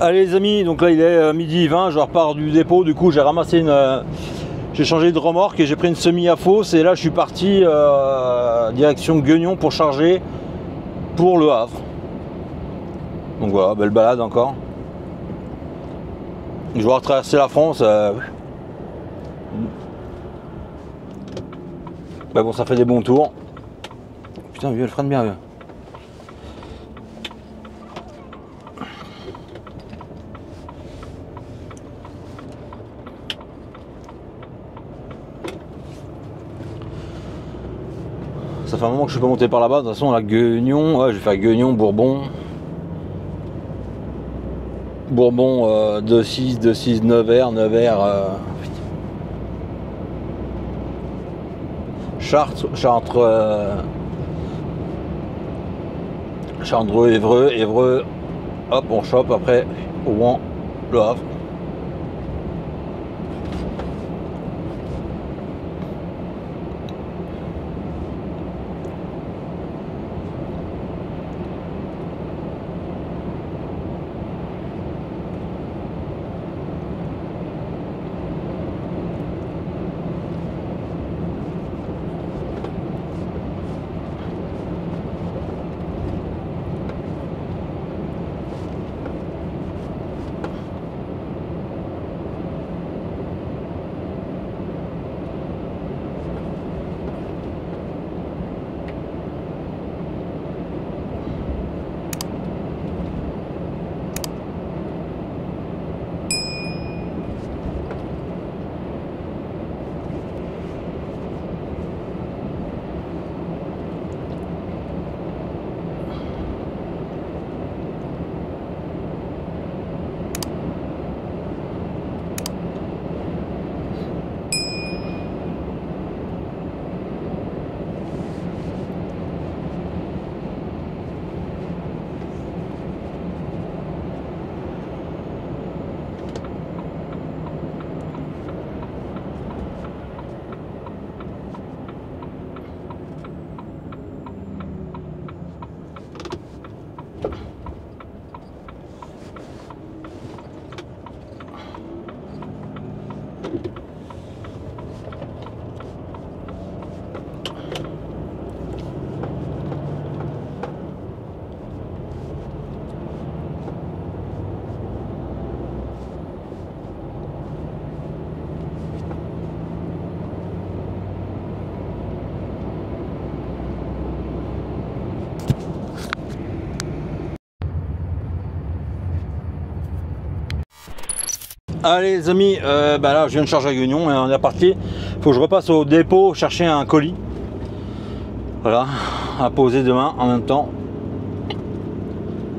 Allez les amis, donc là il est midi 20, je repars du dépôt, du coup j'ai ramassé j'ai changé de remorque et j'ai pris une semi à fausse et là je suis parti direction Gueugnon pour charger pour Le Havre. Donc voilà, belle balade encore. Je vais retraverser la France. Bah bon, ça fait des bons tours. Putain, vieux, elle freine bien, vieux. Ça fait un moment que je suis pas monté par là-bas. De toute façon, la Gueugnon, ouais, je vais faire Gueugnon, Bourbon. Bourbon 2-6, 2-6, Nevers, Chartres, Chartres, Évreux, hop, on chope après Rouen, Le Havre. Allez les amis, bah là je viens de charger à Gueugnon et on est parti. Faut que je repasse au dépôt chercher un colis. Voilà, à poser demain en même temps.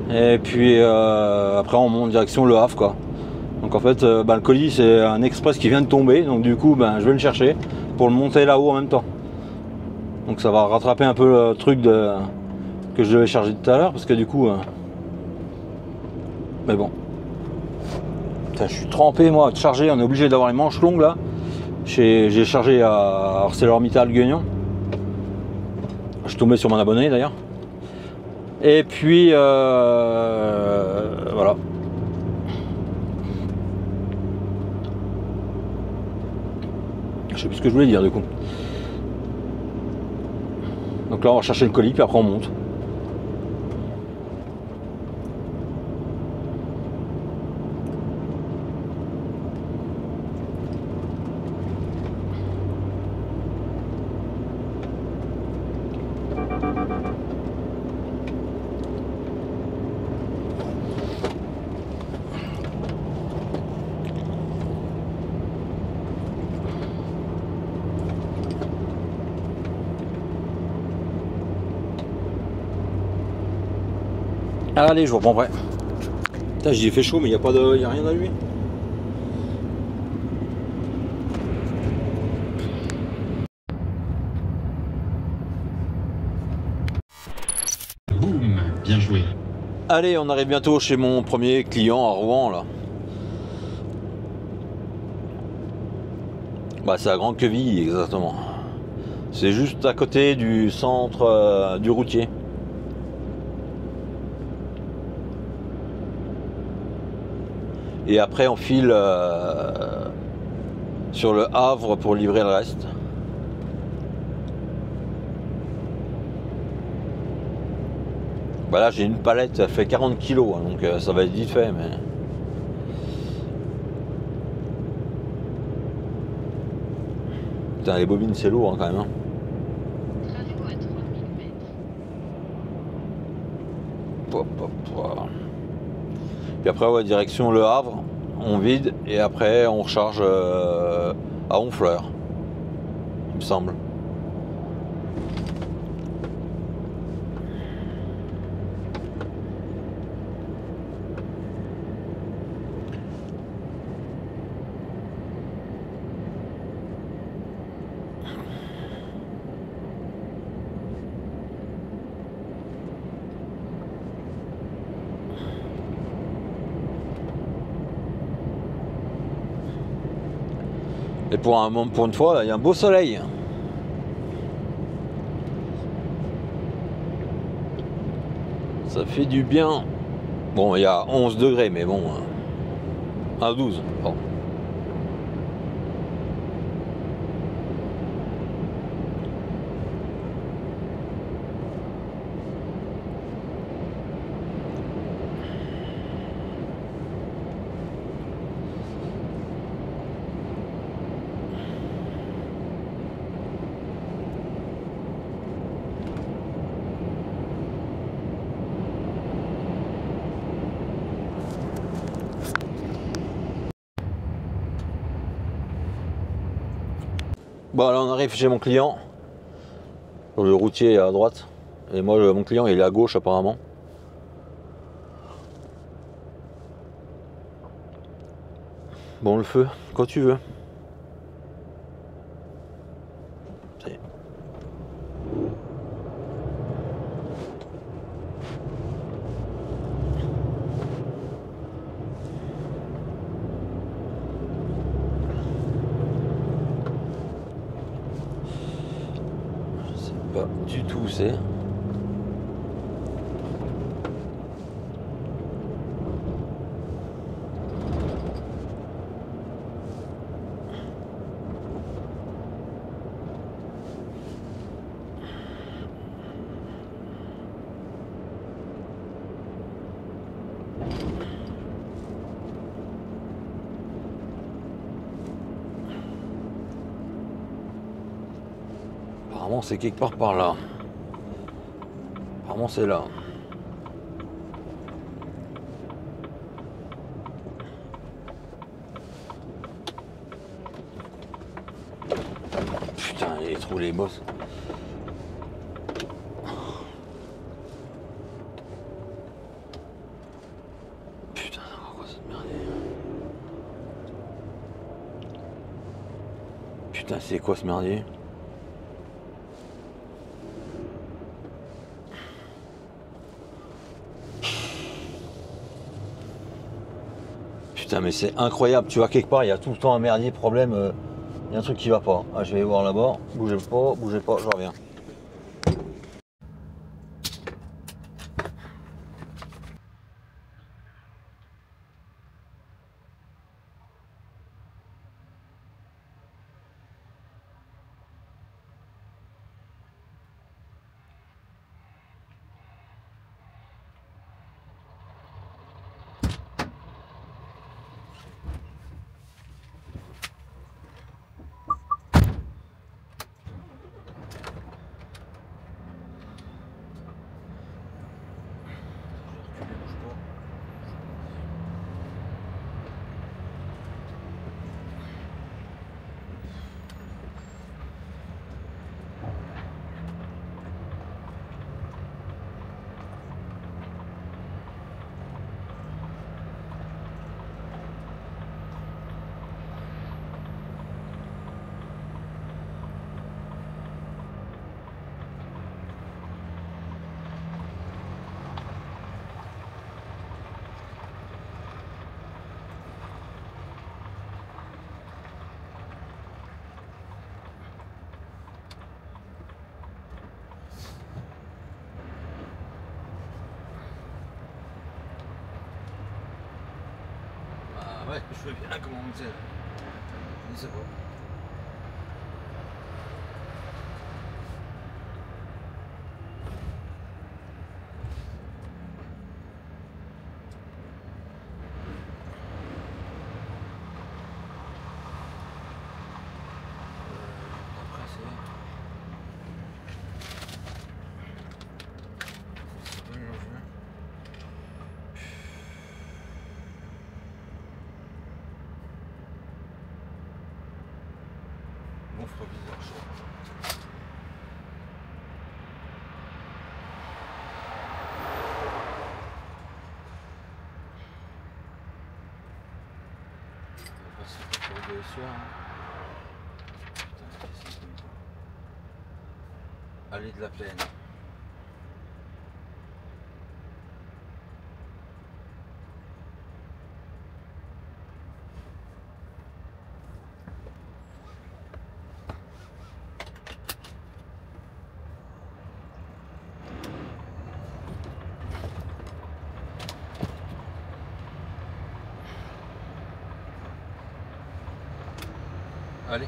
Et puis après on monte direction Le Havre quoi. Donc en fait le colis c'est un express qui vient de tomber. Donc du coup je vais le chercher pour le monter là-haut en même temps. Donc ça va rattraper un peu le truc que je devais charger tout à l'heure. Parce que du coup... mais bon. Putain, je suis trempé moi de charger, on est obligé d'avoir les manches longues là. J'ai chargé à ArcelorMittal Gueugnon. Je suis tombé sur mon abonné d'ailleurs. Et puis voilà. Je sais plus ce que je voulais dire du coup. Donc là on va chercher le colis puis après on monte. Allez, je vous reprends prêt. Putain, j'y ai fait chaud, mais il n'y a rien à lui. Boum, bien joué. Allez, on arrive bientôt chez mon premier client à Rouen là. Bah, c'est à Grande Queville exactement. C'est juste à côté du centre du routier. Et après on file sur le Havre pour livrer le reste. Bah là j'ai une palette, ça fait 40 kg, hein, donc ça va être vite fait. Mais... Putain, les bobines c'est lourd hein, quand même. Hein. Puis après ouais, direction Le Havre, on vide et après on recharge à Honfleur, il me semble. Et pour une fois, il y a un beau soleil. Ça fait du bien. Bon, il y a 11 degrés, mais bon. À 12. Bon. Bon, là on arrive chez mon client. Le routier est à droite. Et moi, mon client, il est à gauche apparemment. Bon, le feu, quand tu veux. Pas du tout où c'est. Apparemment c'est quelque part par là. Apparemment c'est là. Putain, les trous, les bosses. Putain, c'est quoi cette merde? Putain, c'est quoi ce merdier? Putain, mais c'est incroyable, tu vois, quelque part il y a tout le temps un merdier, problème, il y a un truc qui va pas. Ah, je vais voir là-bas, bougez pas, je reviens. Ouais, je veux bien comment on dit. Je sais pas. Allée de la Plaine. Allez.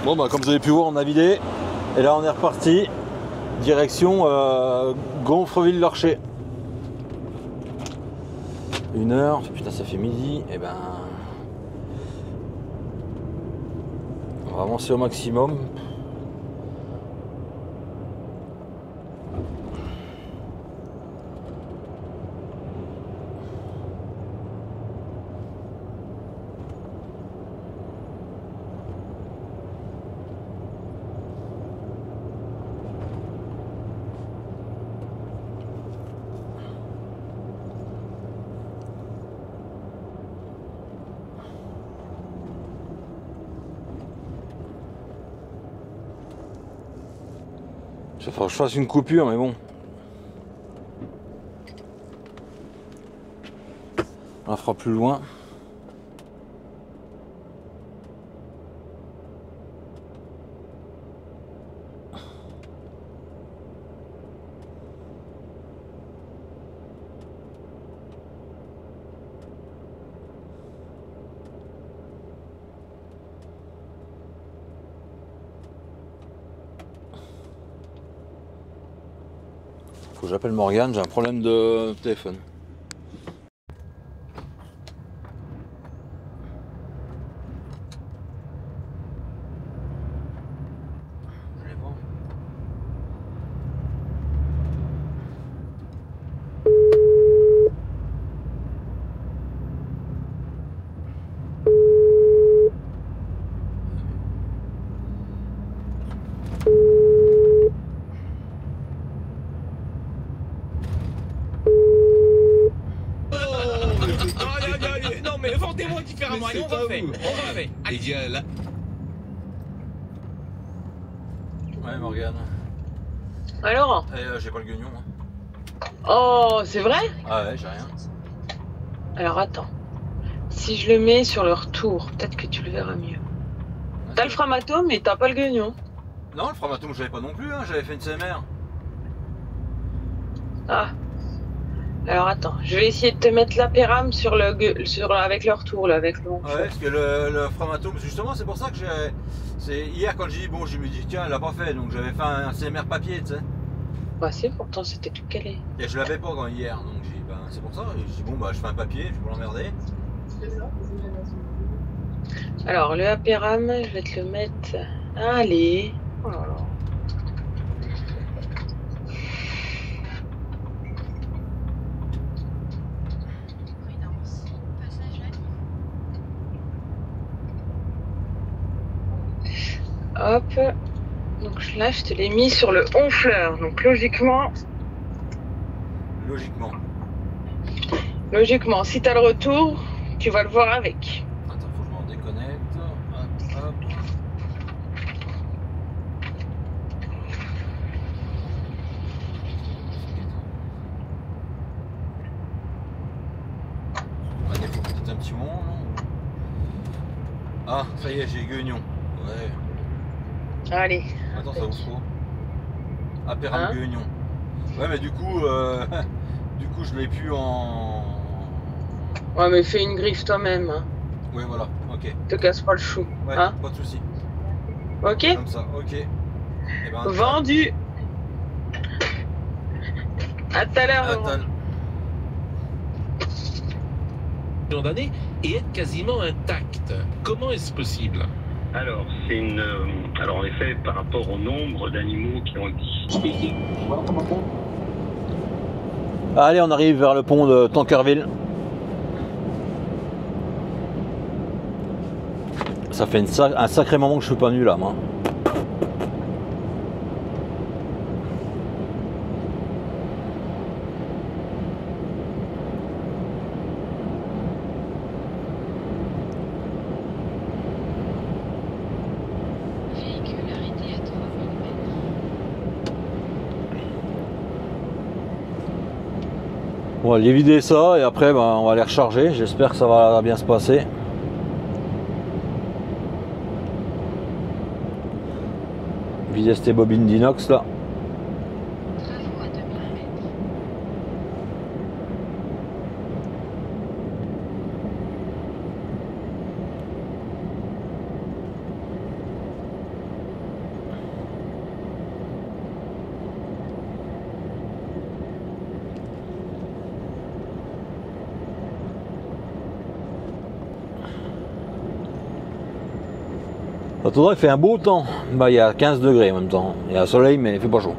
Bon bah comme vous avez pu voir on a vidé et là on est reparti direction Gonfreville-Lorcher. 1h, putain ça fait midi, et ben on va avancer au maximum. Il faudra que je fasse une coupure, mais bon. On la fera plus loin. Faut que j'appelle Morgane, j'ai un problème de téléphone. Je l'ai pas. Non mais vendez-moi différemment, allez, on refait. Allez, gars, là. Ouais Morgane. Alors? J'ai pas le guignon. Hein. Oh, c'est vrai? Ah ouais, j'ai rien. Alors attends. Si je le mets sur le retour, peut-être que tu le verras mieux. T'as le framatome mais t'as pas le guignon. Non, le framatome je l'avais pas non plus, hein. J'avais fait une CMR. Ah. Alors attends, je vais essayer de te mettre l'apéram sur avec le retour, là, avec le Ouais, parce que le framatome, justement, c'est pour ça que c'est hier quand j'ai dit, bon, je me dis, tiens, elle l'a pas fait, donc j'avais fait un CMR papier, tu sais. Bah si, pourtant c'était tout calé. Et je l'avais pas quand hier, donc j'ai dit, ben, c'est pour ça. Et je dis, bon, bah, je fais un papier, je vais l'emmerder. Alors, le apéram, je vais te le mettre... Allez. Oh là là. Hop, donc là je te l'ai mis sur le honfleur, donc logiquement, si t'as le retour, tu vas le voir avec. Attends, faut que je m'en déconnecte. Hop, hop. Ah, des fois, peut-être un petit moment, non? Ah, ça y est, j'ai guignon. Ouais. Allez. Attends, ça ouvre quoi? Apéram Hein? guignon. Ouais, mais du coup, Du coup, je l'ai plus en... Ouais, mais fais une griffe toi-même. Hein. Oui, voilà, ok. Te casse pas le chou. Ouais, Hein. pas de soucis. Ok. Comme ça, ok. Eh ben, Vendu. À tout à l'heure, Laurent. d'années et être quasiment intact. Comment est-ce possible? Alors, c'est une. Alors, en effet, par rapport au nombre d'animaux qui ont existé. Allez, on arrive vers le pont de Tankerville. Ça fait un sacré moment que je suis pas venu là, moi. On va aller vider ça et après ben, on va les recharger. J'espère que ça va bien se passer. Vider ces bobines d'inox là. Il fait un beau temps. Bah, il y a 15 degrés en même temps. Il y a un soleil mais il fait pas chaud.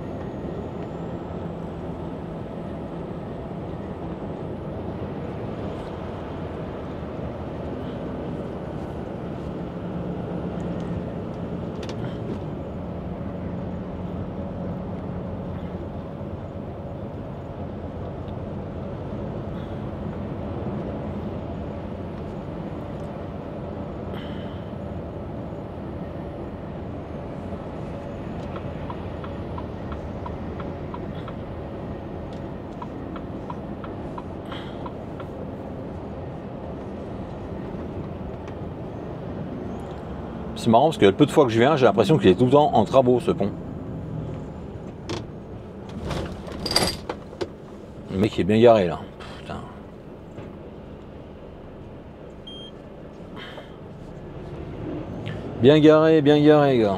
C'est marrant parce que le peu de fois que je viens, j'ai l'impression qu'il est tout le temps en travaux ce pont. Le mec il est bien garé là. Putain. Bien garé gars.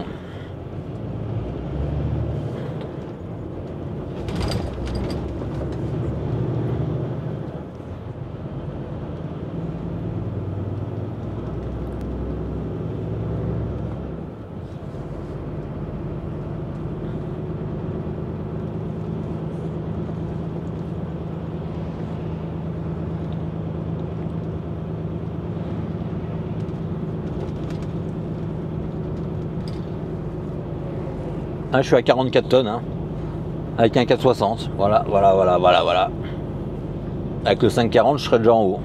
Ah, je suis à 44 tonnes, hein, avec un 460. Voilà. Avec le 540, je serais déjà en haut.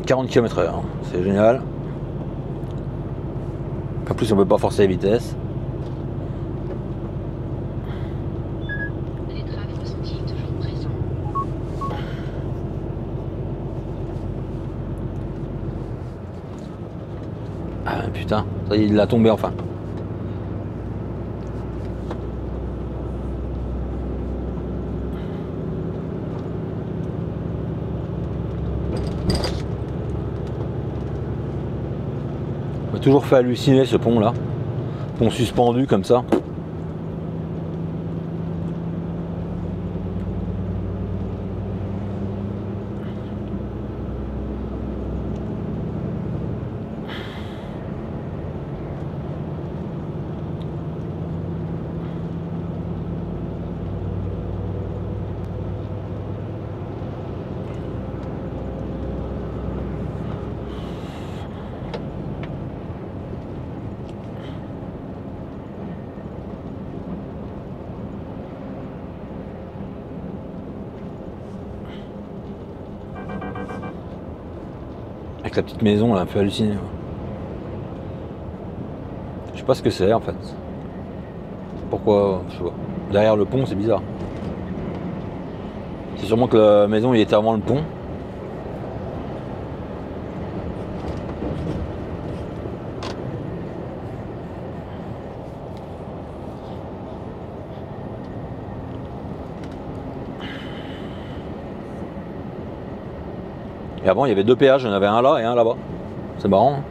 40 km/h, c'est génial. En plus, on peut pas forcer la vitesse. Les traces ressenties toujours présents. Ah putain, ça y est, il l'a tombé enfin. On m'a toujours fait halluciner ce pont là. Pont suspendu comme ça. Avec la petite maison, là, elle me fait halluciner. Je sais pas ce que c'est en fait. Pourquoi, je sais pas. Derrière le pont, c'est bizarre. C'est sûrement que la maison il était avant le pont. Et avant, il y avait 2 péages, il y en avait un là et un là-bas. C'est marrant. Hein.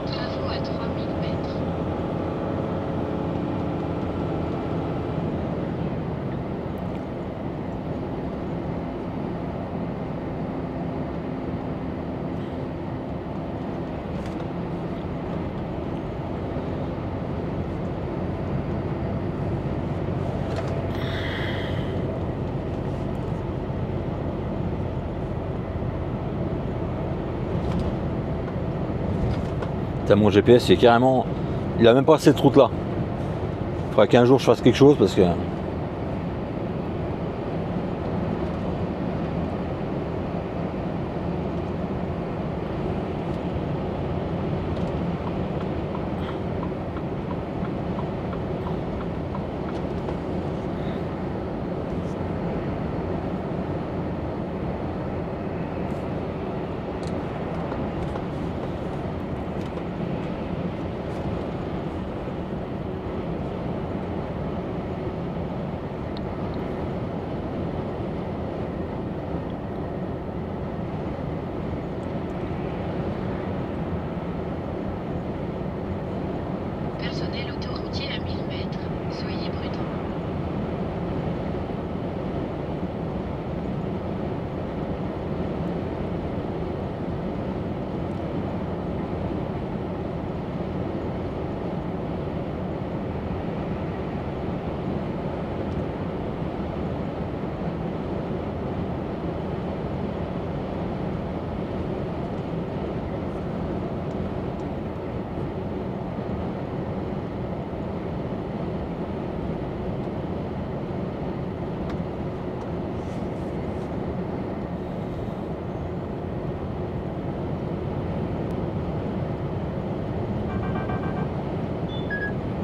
Travaux à 3000 mètres. T'as mon GPS, il est carrément. Il a même pas cette route là. Il faudra qu'un jour je fasse quelque chose parce que. Personnel autoroutier à 1000 mètres. Soyez prudents.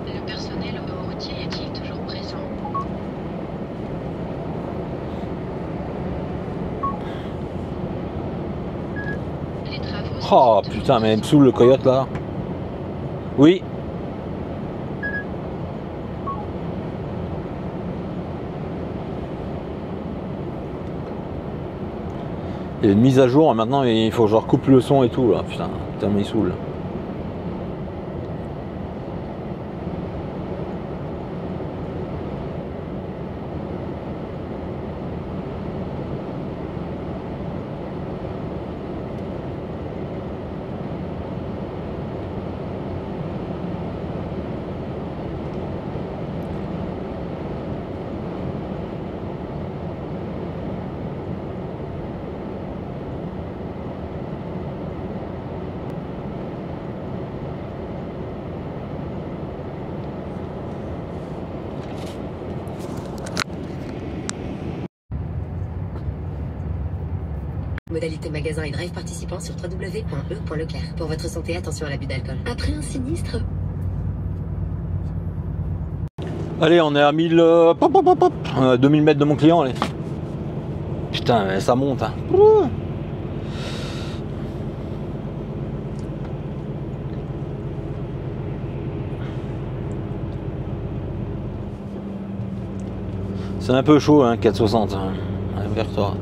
Le personnel autoroutier est-il toujours présent? Les travaux sont Oh toujours putain, mais il me présents. saoule le coyote là. Oui. Il y a une mise à jour, maintenant il faut que je recoupe le son et tout là. Putain, tellement il saoule. Modalité magasin et drive participants sur www.e.leclerc. Pour votre santé, attention à l'abus d'alcool. Après un sinistre. Allez, on est à 1000, 2000 mètres de mon client, allez. Putain, mais ça monte. Hein. C'est un peu chaud, hein, 460. Hein. Ouais, vers toi.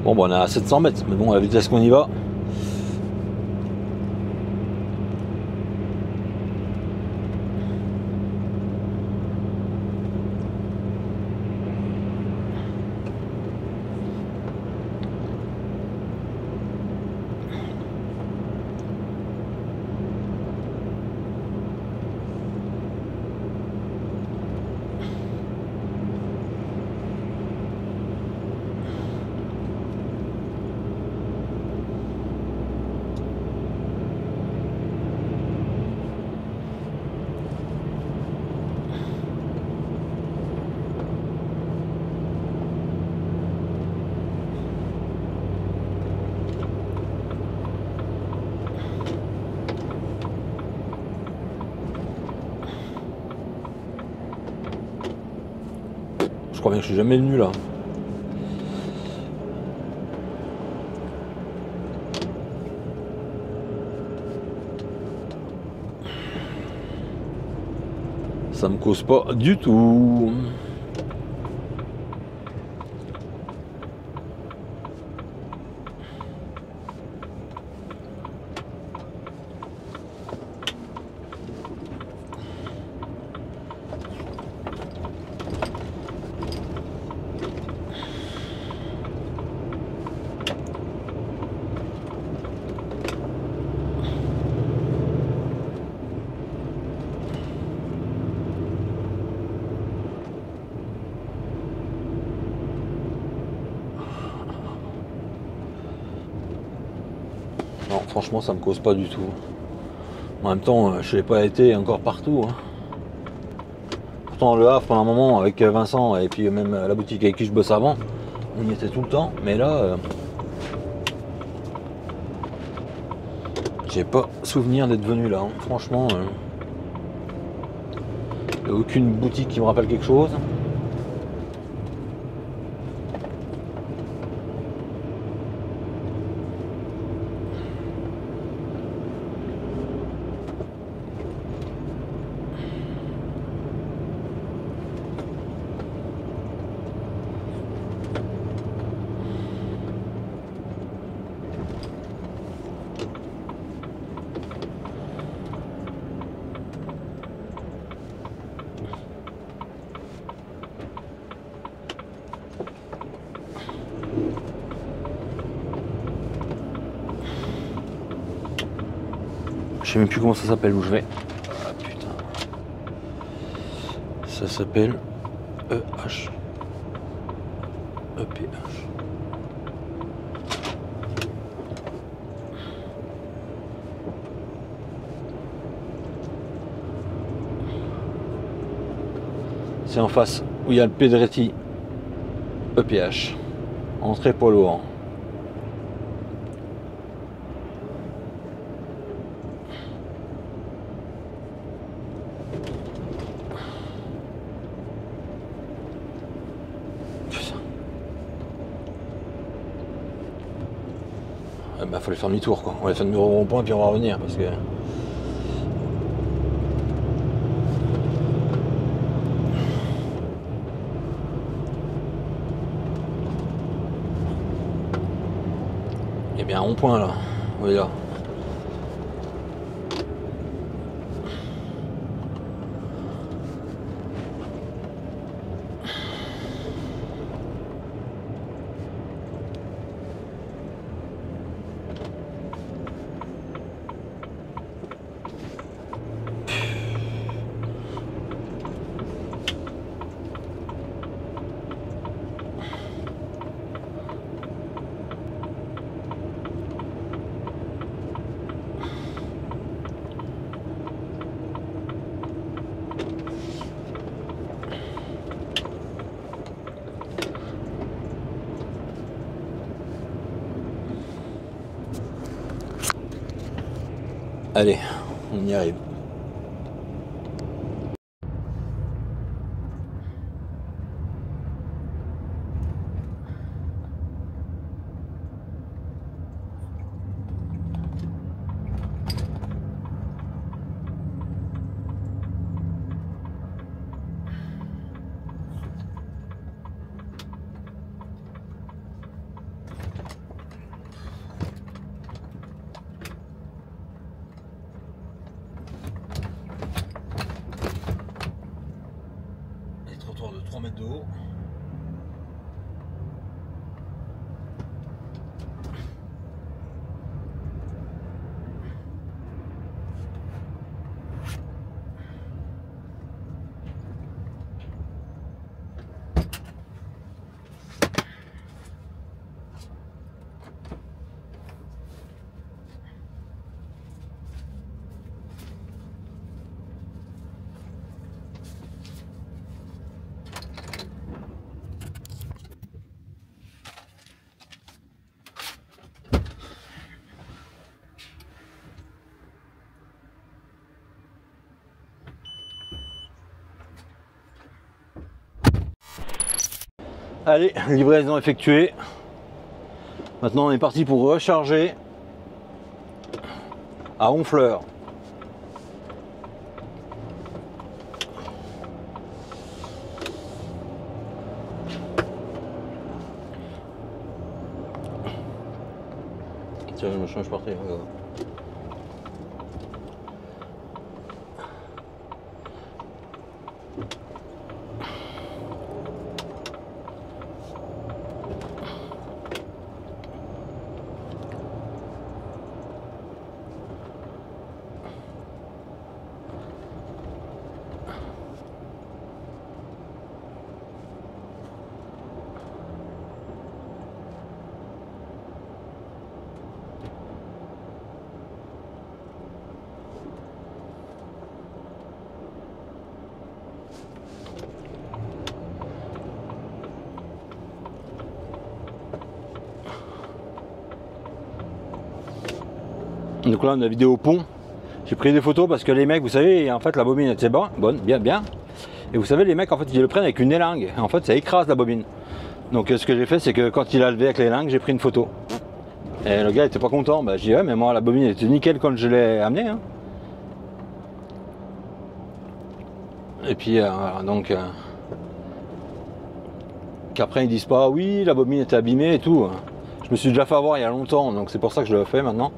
Bon, on est à 700 mètres, mais bon, à la vitesse qu'on y va. crois bien que je suis jamais venu là. Ça me cause pas du tout. Non, franchement, ça me cause pas du tout. En même temps, je n'ai pas été encore partout. Hein. Pourtant, le Havre, pendant un moment, avec Vincent et puis même la boutique avec qui je bosse avant, on y était tout le temps. Mais là, j'ai pas souvenir d'être venu là. Hein. Franchement, il n'y a aucune boutique qui me rappelle quelque chose. Je sais même plus comment ça s'appelle où je vais. Ah putain. Ça s'appelle EH. EPH. C'est en face où il y a le Pedretti EPH. Entrée poids lourd. Bah faut aller faire demi-tour quoi. On va faire demi-tour au rond-point puis on va revenir parce que. Il y a bien un rond-point là. Oui là. Allez, on y arrive. De 3 mètres de haut. Allez, livraison effectuée. Maintenant on est parti pour recharger à Honfleur. Tiens, je me change par terre. Donc là on a vidéo au pont. J'ai pris des photos parce que les mecs, vous savez, en fait la bobine était bonne, bien. Et vous savez, les mecs en fait ils le prennent avec une élingue. En fait ça écrase la bobine. Donc ce que j'ai fait, c'est que quand il a levé avec l'élingue, j'ai pris une photo. Et le gars était pas content. Bah, je dis ouais, mais moi la bobine était nickel quand je l'ai amenée. Hein. Et puis donc qu'après ils disent pas oui la bobine était abîmée et tout. Je me suis déjà fait avoir il y a longtemps, donc c'est pour ça que je le fais maintenant.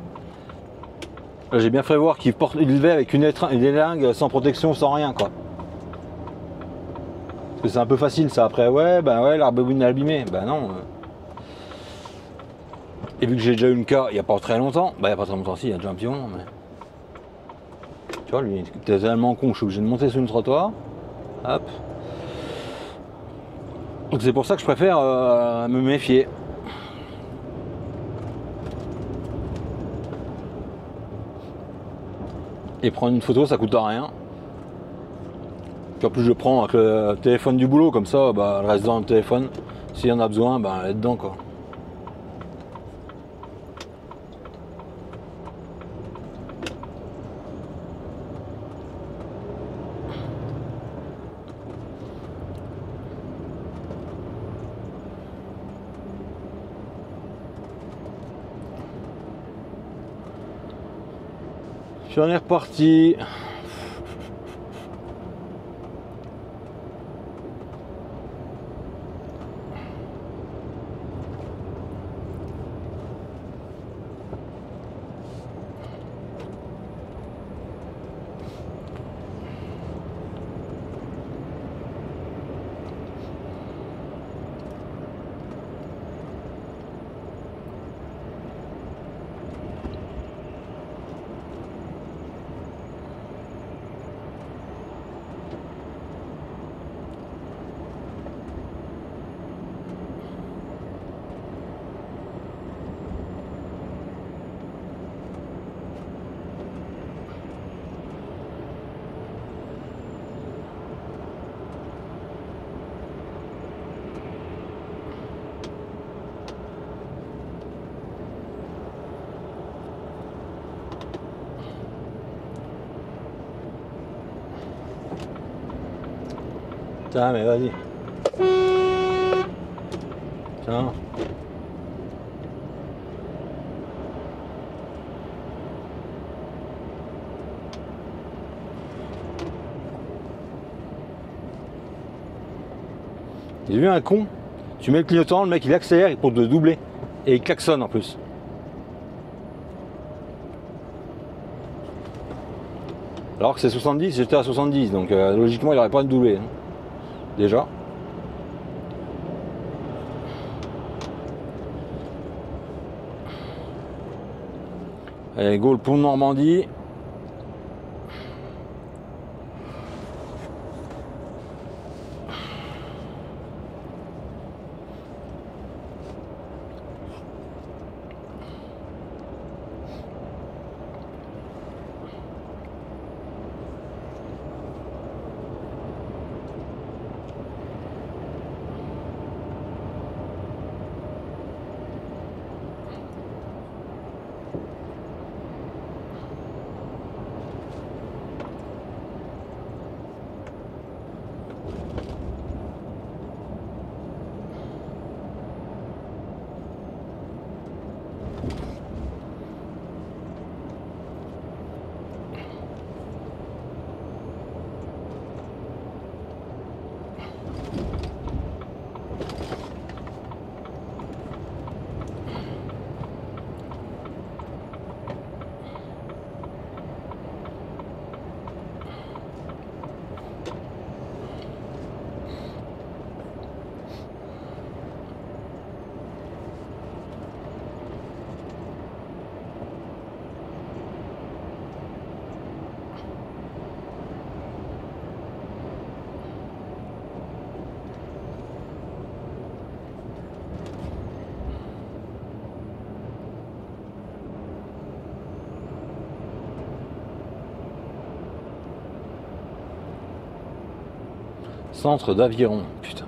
J'ai bien fait voir qu'il levait avec une élingue sans protection, sans rien quoi. Parce que c'est un peu facile ça après, ouais la bobine est abîmée, bah non. Et vu que j'ai déjà eu une cas il n'y a pas très longtemps, bah il n'y a pas très longtemps si, il y a déjà un petit moment, mais... Tu vois, lui il était tellement con, je suis obligé de monter sur une trottoir. Hop. Donc c'est pour ça que je préfère me méfier. Et prendre une photo ça coûte rien. Puis en plus je prends avec le téléphone du boulot, comme ça bah, elle reste dans le téléphone. S'il y en a besoin, bah, elle est dedans quoi. J'en ai reparti. Putain, mais vas-y. Tiens. J'ai vu un con, tu mets le clignotant, le mec il accélère pour te doubler. Et il klaxonne en plus. Alors que c'est 70, j'étais à 70, donc logiquement il n'aurait pas de doublé. Hein. Déjà. Allez, go le pont de Normandie. Centre d'Aviron, putain.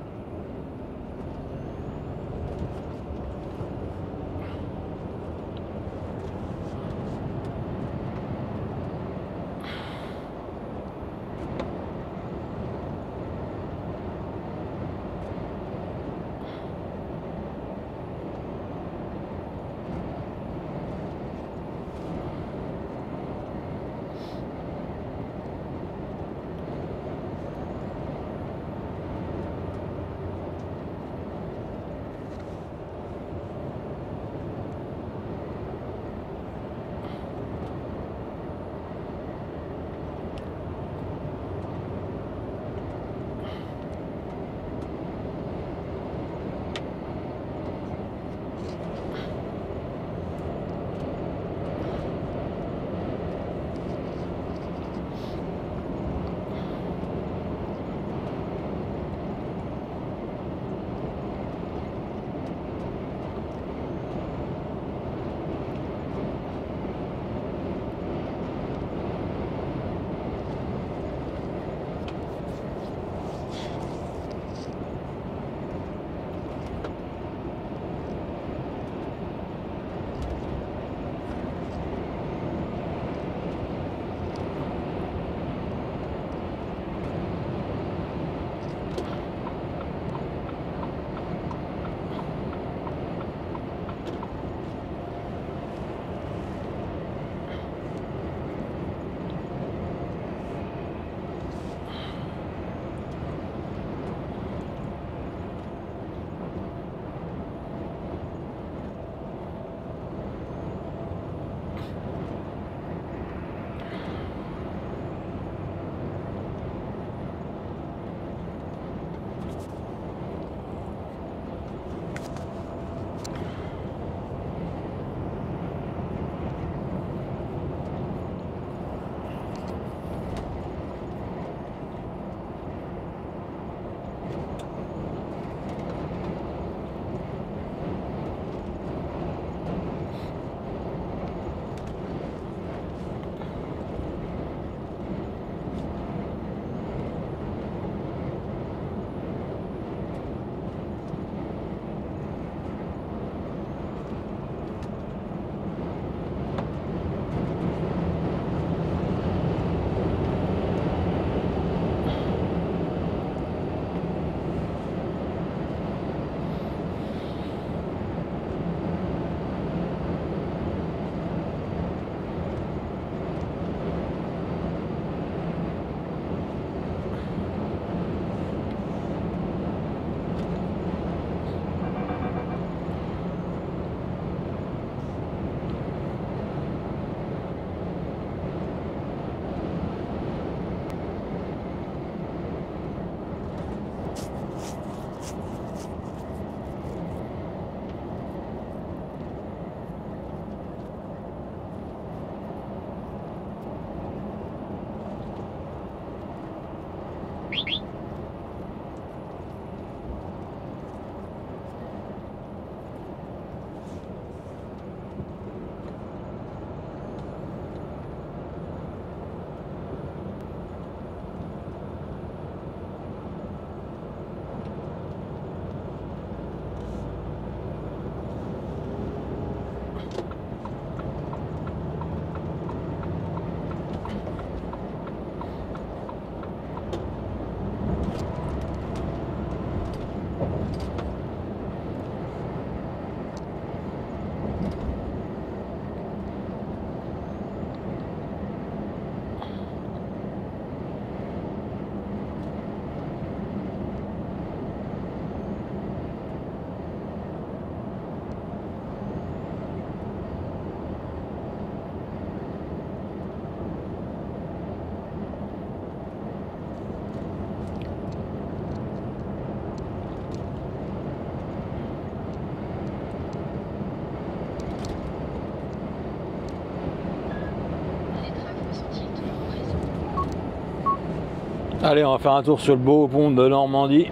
Allez, on va faire un tour sur le beau pont de Normandie.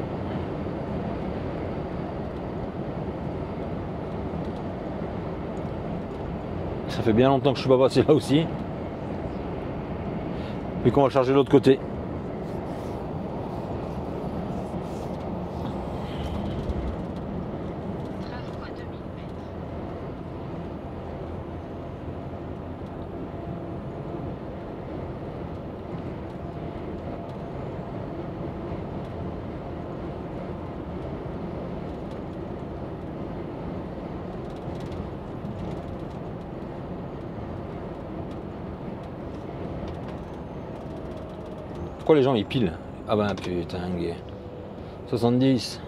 Ça fait bien longtemps que je suis pas passé là aussi. Puis qu'on va charger de l'autre côté. Pourquoi les gens ils pilent? Ah bah putain, gay. 70.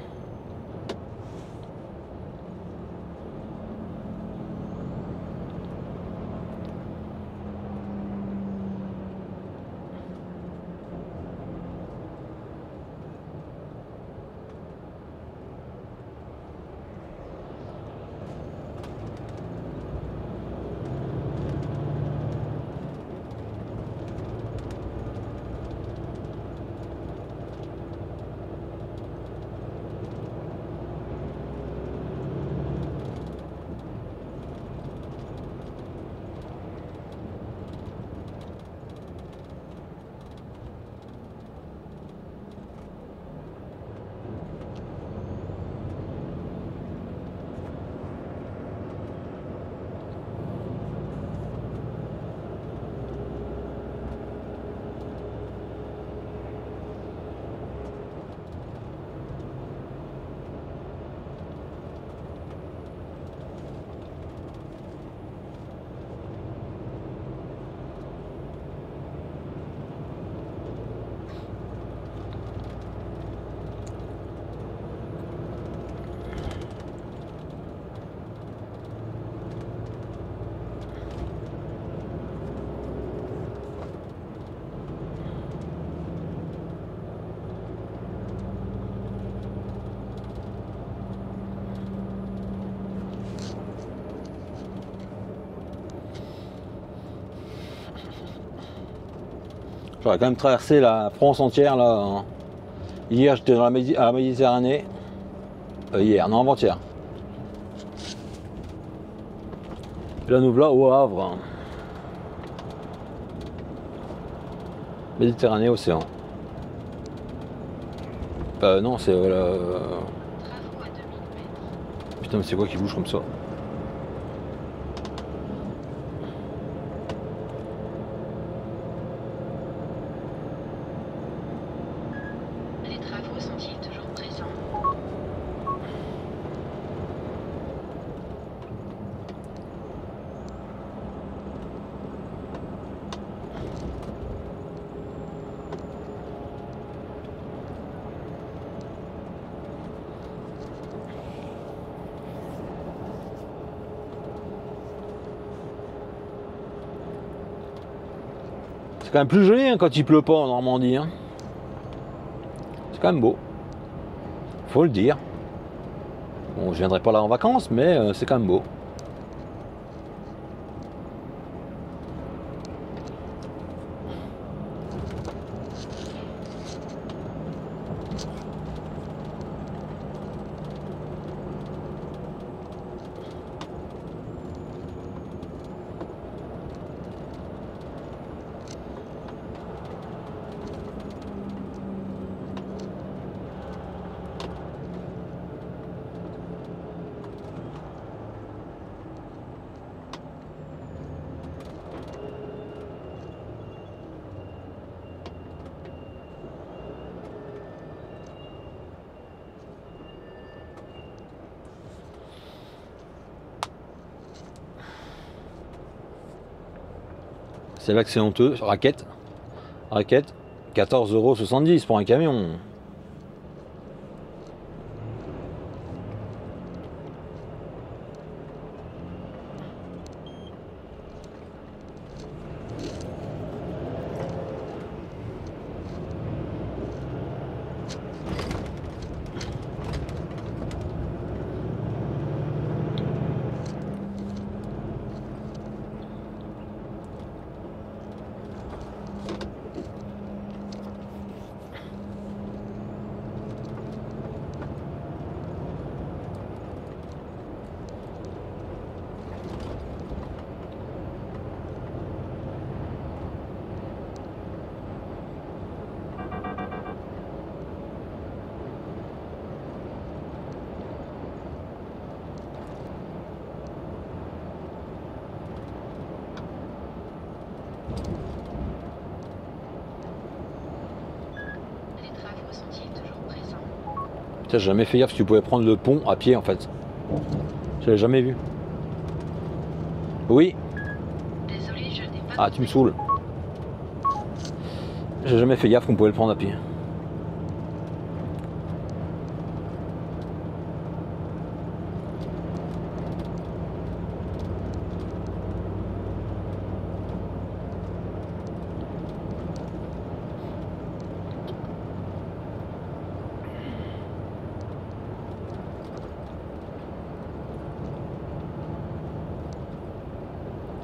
J'aurais quand même traversé la France entière là. Hier j'étais dans à la Méditerranée. Hier, non avant-hier. Et là nous voilà au Havre. Méditerranée, océan. Non c'est Travaux à 2000 mètres. Putain mais c'est quoi qui bouge comme ça? Les travaux sont-ils toujours présents? C'est quand même plus joli hein, quand il pleut pas en Normandie. Hein. C'est quand même beau. Faut le dire. Bon, je viendrai pas là en vacances, mais c'est quand même beau. C'est là que c'est honteux. Raquette. Raquette. 14,70 € pour un camion. Putain, j'ai jamais fait gaffe si tu pouvais prendre le pont à pied en fait. Je l'ai jamais vu. Oui. Désolé, je n'ai pas. Ah, tu me saoules. J'ai jamais fait gaffe qu'on pouvait le prendre à pied.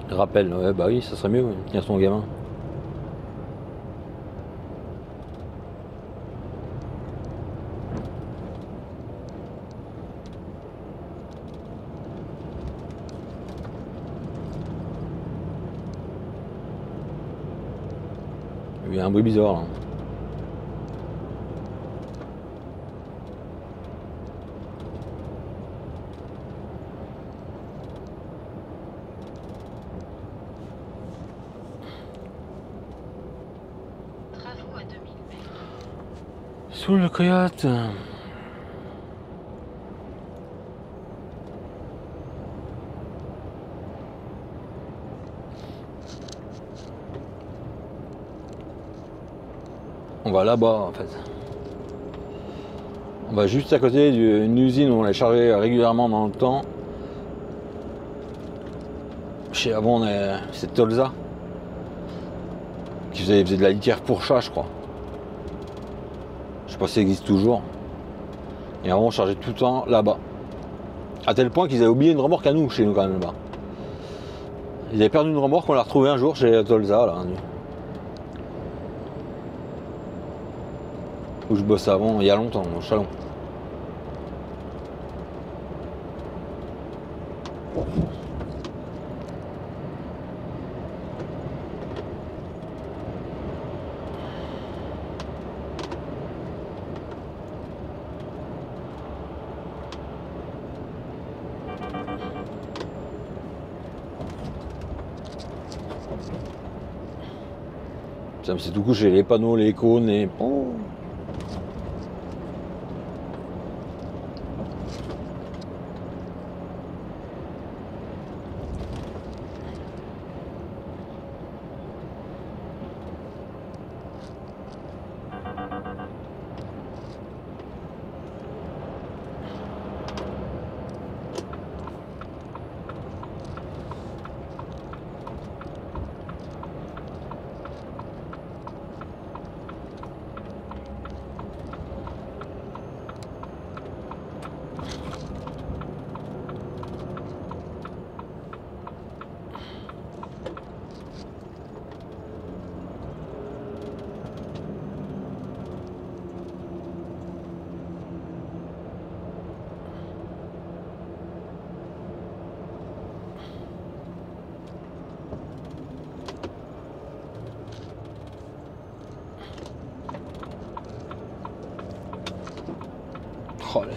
Rappel, ouais, bah oui, ça serait mieux, tenir son gamin. Il y a un bruit bizarre là. Travaux à 2000 mètres. Sous le coyote. On va là-bas en fait. On va juste à côté d'une usine où on est chargé régulièrement dans le temps. Chez avant c'est Tolza. Qui faisait de la litière pour chat, je crois. Je sais pas si ça existe toujours. Et avant on chargeait tout le temps là-bas. À tel point qu'ils avaient oublié une remorque à nous, chez nous quand même là-bas. Ils avaient perdu une remorque, on l'a retrouvée un jour chez Tolza là. Où je bossais avant, il y a longtemps, au Chalon. Ça me s'est tout couché, les panneaux, les cônes, et... Oh. Oh, là.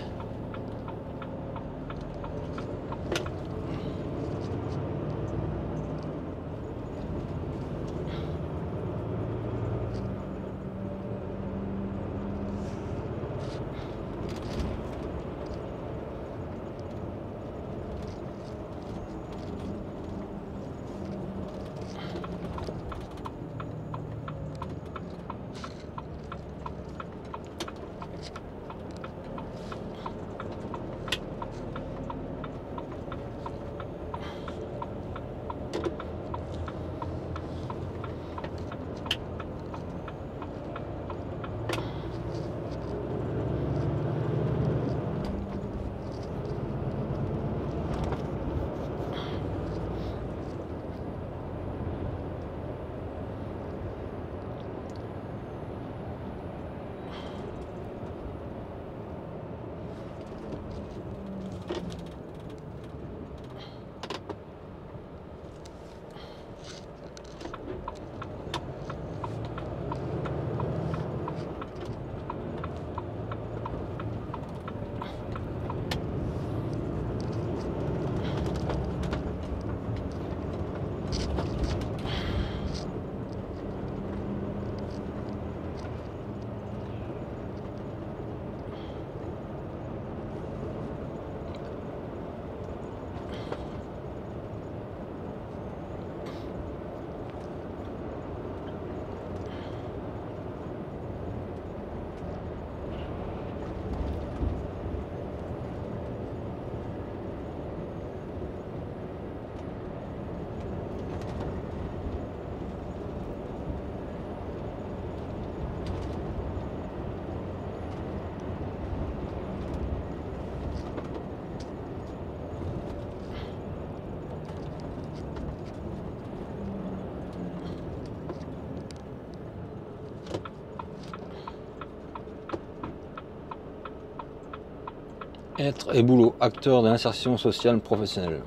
Être et boulot, acteur de l'insertion sociale professionnelle.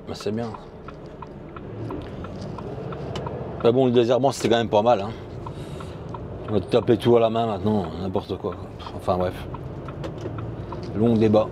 Ben, c'est bien. Mais bon, le désherbant c'était quand même pas mal. Hein. On va te taper tout à la main maintenant, n'importe quoi. Enfin bref. Long débat.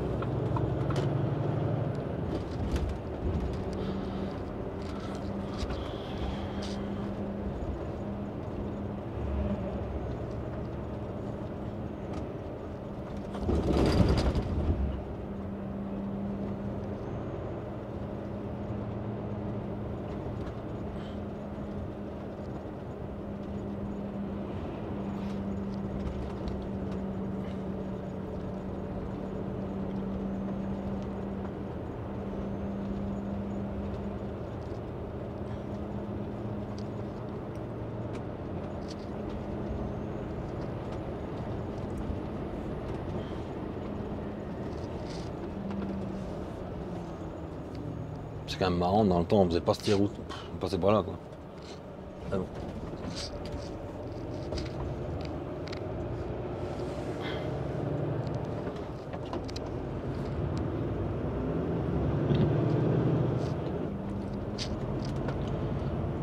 C'est quand même marrant, dans le temps on faisait pas cette route, on passait par là quoi. Ah bon.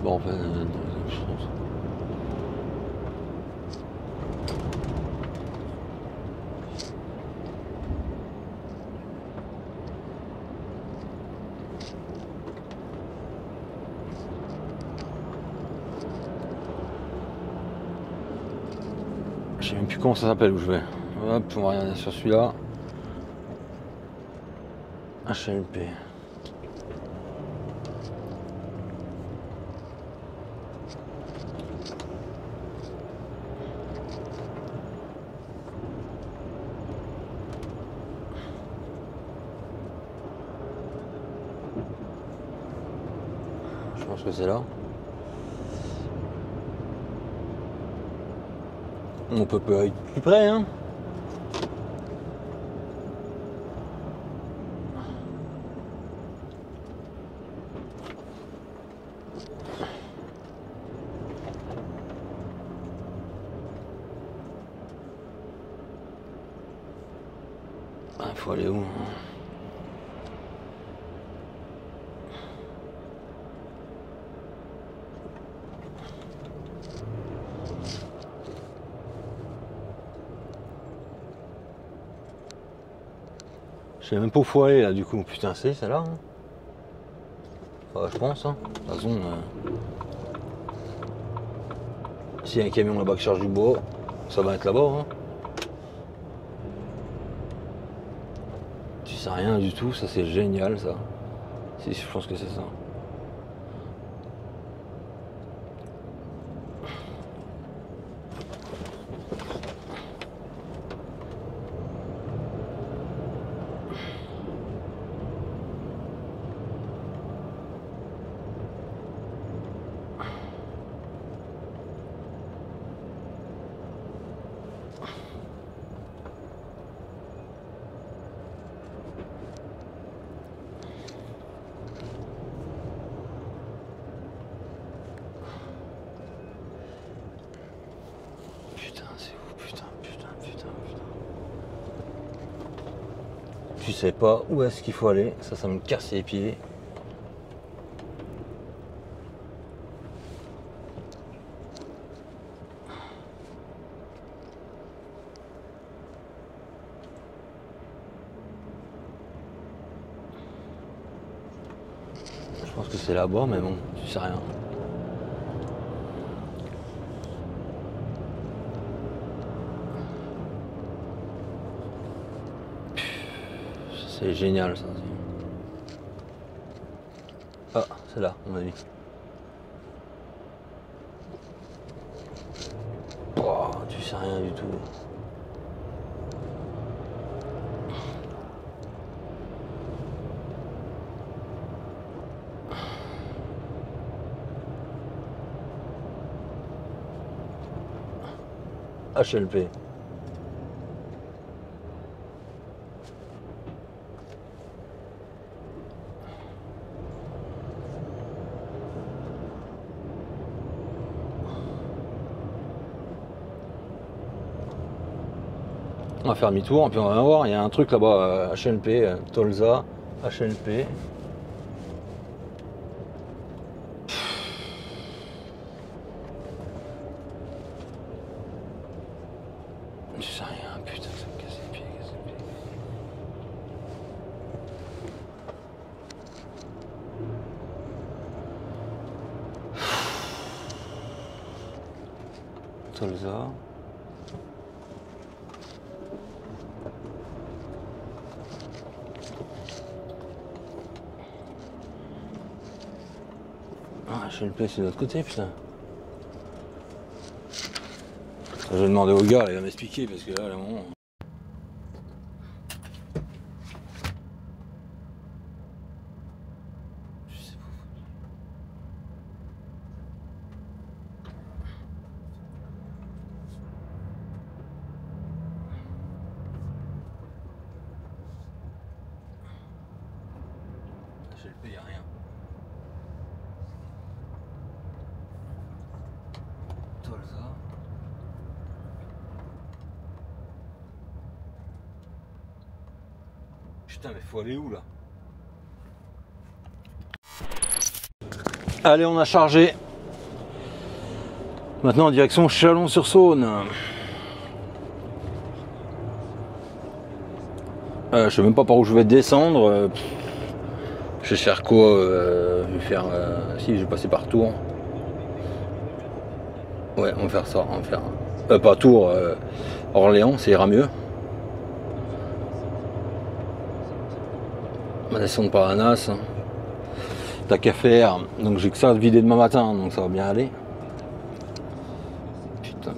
Bon enfin, je pense. Je sais même plus comment ça s'appelle où je vais. Hop, on va regarder sur celui-là. HLP. Je pense que c'est là. On peut pas être plus près, hein. Ah, faut aller où? Je sais même pas où faut aller là du coup, putain c'est là hein. Enfin, je pense hein. De toute façon s'il y a un camion là-bas qui charge du bois, ça va être là-bas hein. Tu sais rien du tout, ça c'est génial ça. Si je pense que c'est ça. Tu sais pas où est-ce qu'il faut aller, ça me casse les pieds. Je pense que c'est là-bas, mais bon, tu sais rien. C'est génial ça. Ah, c'est là, on m'a dit. Oh, tu sais rien du tout. HLP. On va faire demi-tour, et puis on va voir, il y a un truc là-bas, HNP, Tolza, HNP. Je sais rien, putain, ça me casse les pieds, Tolza. Ah, HNP c'est de l'autre côté, putain. Je vais demander au gars, il va m'expliquer parce que là, à un moment... Je sais pas. HLP, il n'y a rien. Tolza. Putain, mais faut aller où là? Allez, on a chargé. Maintenant en direction Chalon-sur-Saône. Je sais même pas par où je vais descendre. Je vais faire quoi? Je vais faire. Si, je vais passer par Tours. Ouais, on va faire ça. On va faire. Pas Tours, Orléans, ça ira mieux. On va descendre par Anas. T'as qu'à faire. Donc j'ai que ça à vider demain matin, donc ça va bien aller. Putain.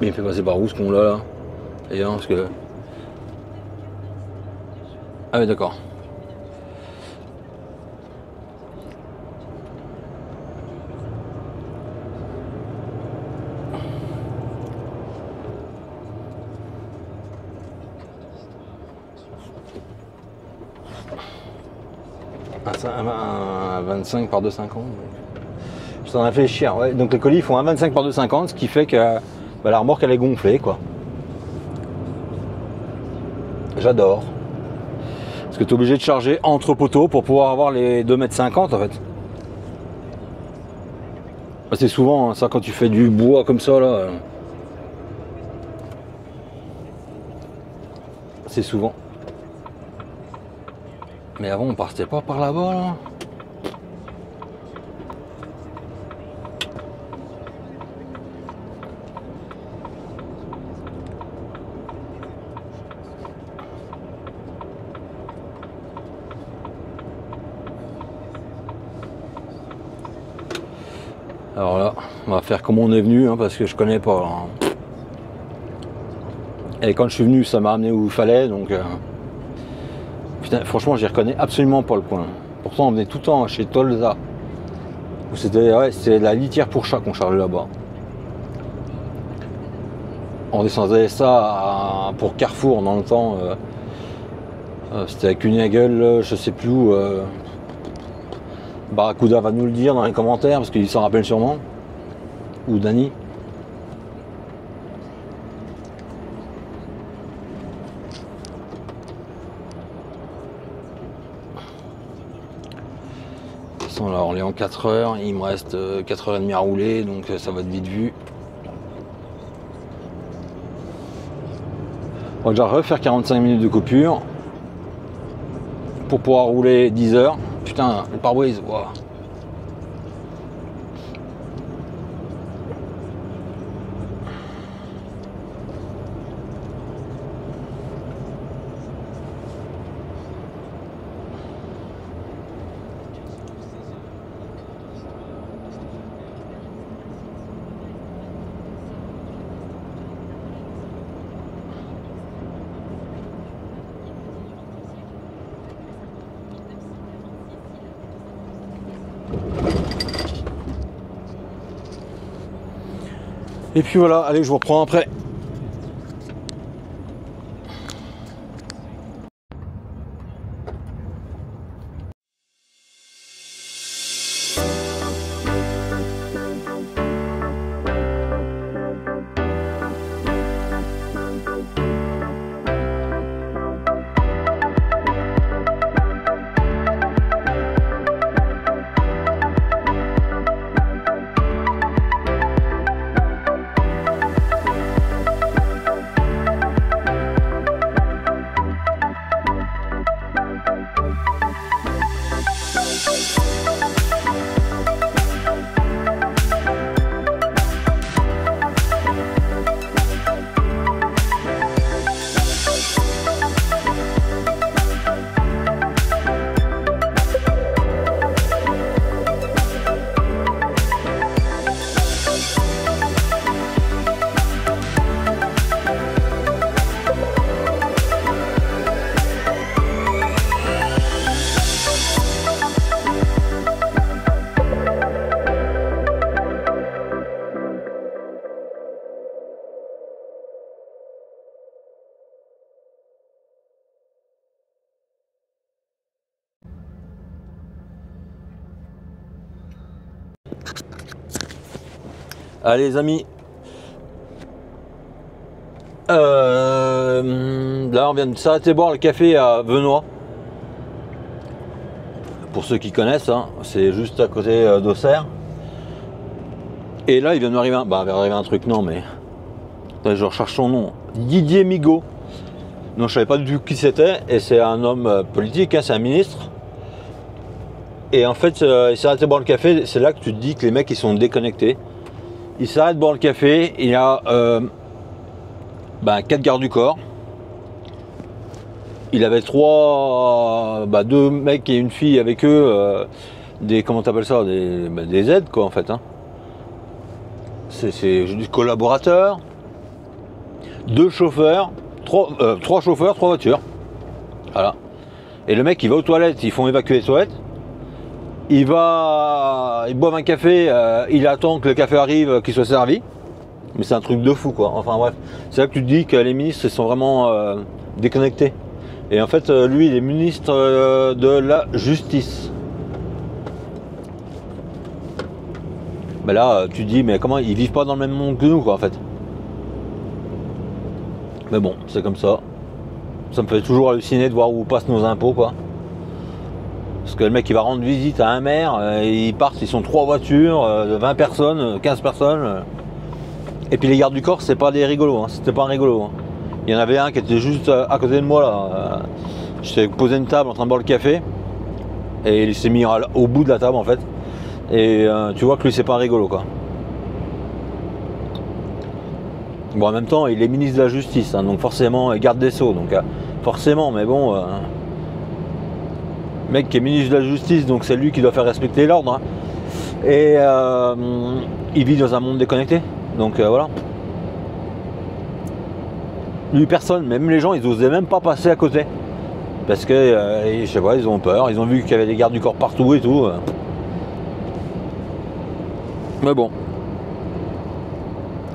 Mais il me fait passer par où ce con là? Et non, parce que... Ah oui, d'accord. Un 25 par 2,50. Je t'en ai réfléchir. Ouais. Donc les colis ils font un 25 par 2,50, ce qui fait que bah, la remorque elle est gonflée quoi. J'adore. Parce que tu es obligé de charger entre poteaux pour pouvoir avoir les 2,50 m en fait. C'est souvent hein, ça quand tu fais du bois comme ça là. C'est souvent. Mais avant on partait pas par là-bas là. Alors là, on va faire comme on est venu hein, parce que je connais pas. Hein. Et quand je suis venu, ça m'a amené où il fallait, donc putain, franchement, j'y reconnais absolument pas le coin. Pourtant, on venait tout le temps chez Tolza. C'était la litière pour chat qu'on chargeait là-bas. On descendait ça pour Carrefour dans le temps. C'était à Kunagel, je sais plus où. Barracuda va nous le dire dans les commentaires parce qu'il s'en rappelle sûrement. Ou Dany. Là, on est en 4 heures, il me reste 4h30 à rouler, donc ça va être vite vu. On va déjà refaire 45 minutes de coupure pour pouvoir rouler 10 heures. Putain, le pare-brise, wow. Et puis voilà, allez, je vous reprends après. Allez les amis. Là on vient de s'arrêter boire le café à Venoy. Pour ceux qui connaissent, hein, c'est juste à côté d'Auxerre. Et là il vient d'arriver un truc, non mais... Attends, je recherche son nom. Didier Migaud. Non, je savais pas du tout qui c'était. Et c'est un homme politique, hein, c'est un ministre. Et en fait, il s'arrête de boire le café. C'est là que tu te dis que les mecs ils sont déconnectés. Il s'arrête de boire le café. Il y a 4 gardes du corps. Il avait 2 mecs et une fille avec eux. Des, comment t'appelles ça, des aides quoi en fait. Hein. C'est des collaborateurs. 2 chauffeurs. 3 chauffeurs, 3 voitures. Voilà. Et le mec il va aux toilettes, ils font évacuer les toilettes. Il boit un café, il attend que le café arrive, qu'il soit servi. Mais c'est un truc de fou quoi. Enfin bref, c'est là que tu te dis que les ministres ils sont vraiment déconnectés. Et en fait lui il est ministre de la justice. Mais là tu te dis mais comment ils vivent pas dans le même monde que nous quoi en fait. Mais bon, c'est comme ça. Ça me fait toujours halluciner de voir où passent nos impôts quoi. Parce que le mec il va rendre visite à un maire, ils partent, ils sont 3 voitures, de 20 personnes, 15 personnes. Et puis les gardes du corps, c'est pas des rigolos, hein. C'était pas un rigolo. Hein. Il y en avait un qui était juste à côté de moi là. J'étais posé une table en train de boire le café. Et il s'est mis au bout de la table en fait. Et tu vois que lui c'est pas un rigolo quoi. Bon en même temps il est ministre de la justice, hein, donc forcément garde des sceaux, donc forcément, mais bon, mec qui est ministre de la justice, donc c'est lui qui doit faire respecter l'ordre, hein. Et il vit dans un monde déconnecté, donc voilà. Lui personne, même les gens ils osaient même pas passer à côté, parce que je sais pas, ils ont peur, ils ont vu qu'il y avait des gardes du corps partout et tout. Mais bon.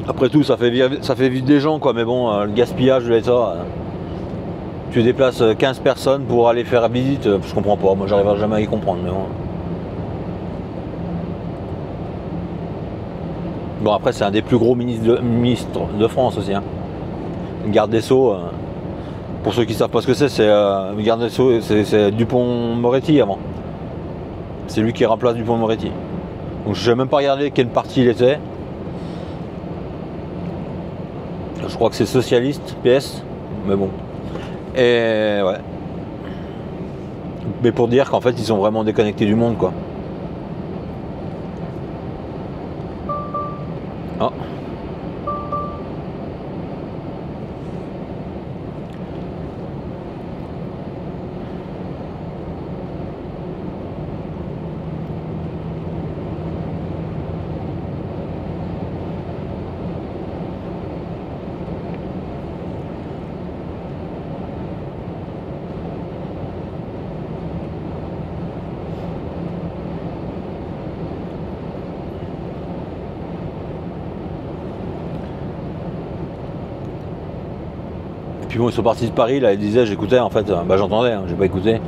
Après tout, ça fait vivre des gens quoi, mais bon, le gaspillage de l'État. Tu déplaces 15 personnes pour aller faire visite, je comprends pas, moi j'arriverai jamais à y comprendre, mais bon. Bon après c'est un des plus gros ministres de France aussi. Hein. Le garde des Sceaux, pour ceux qui savent pas ce que c'est le garde des Sceaux, c'est Dupond-Moretti avant. C'est lui qui remplace Dupond-Moretti. Donc je n'ai même pas regardé quel parti il était. Je crois que c'est socialiste, PS, mais bon. Et ouais. Mais pour dire qu'en fait ils sont vraiment déconnectés du monde quoi. Oh. Puis bon, ils sont partis de Paris, là, ils disaient, j'écoutais, en fait, j'entendais, hein, j'ai pas écouté.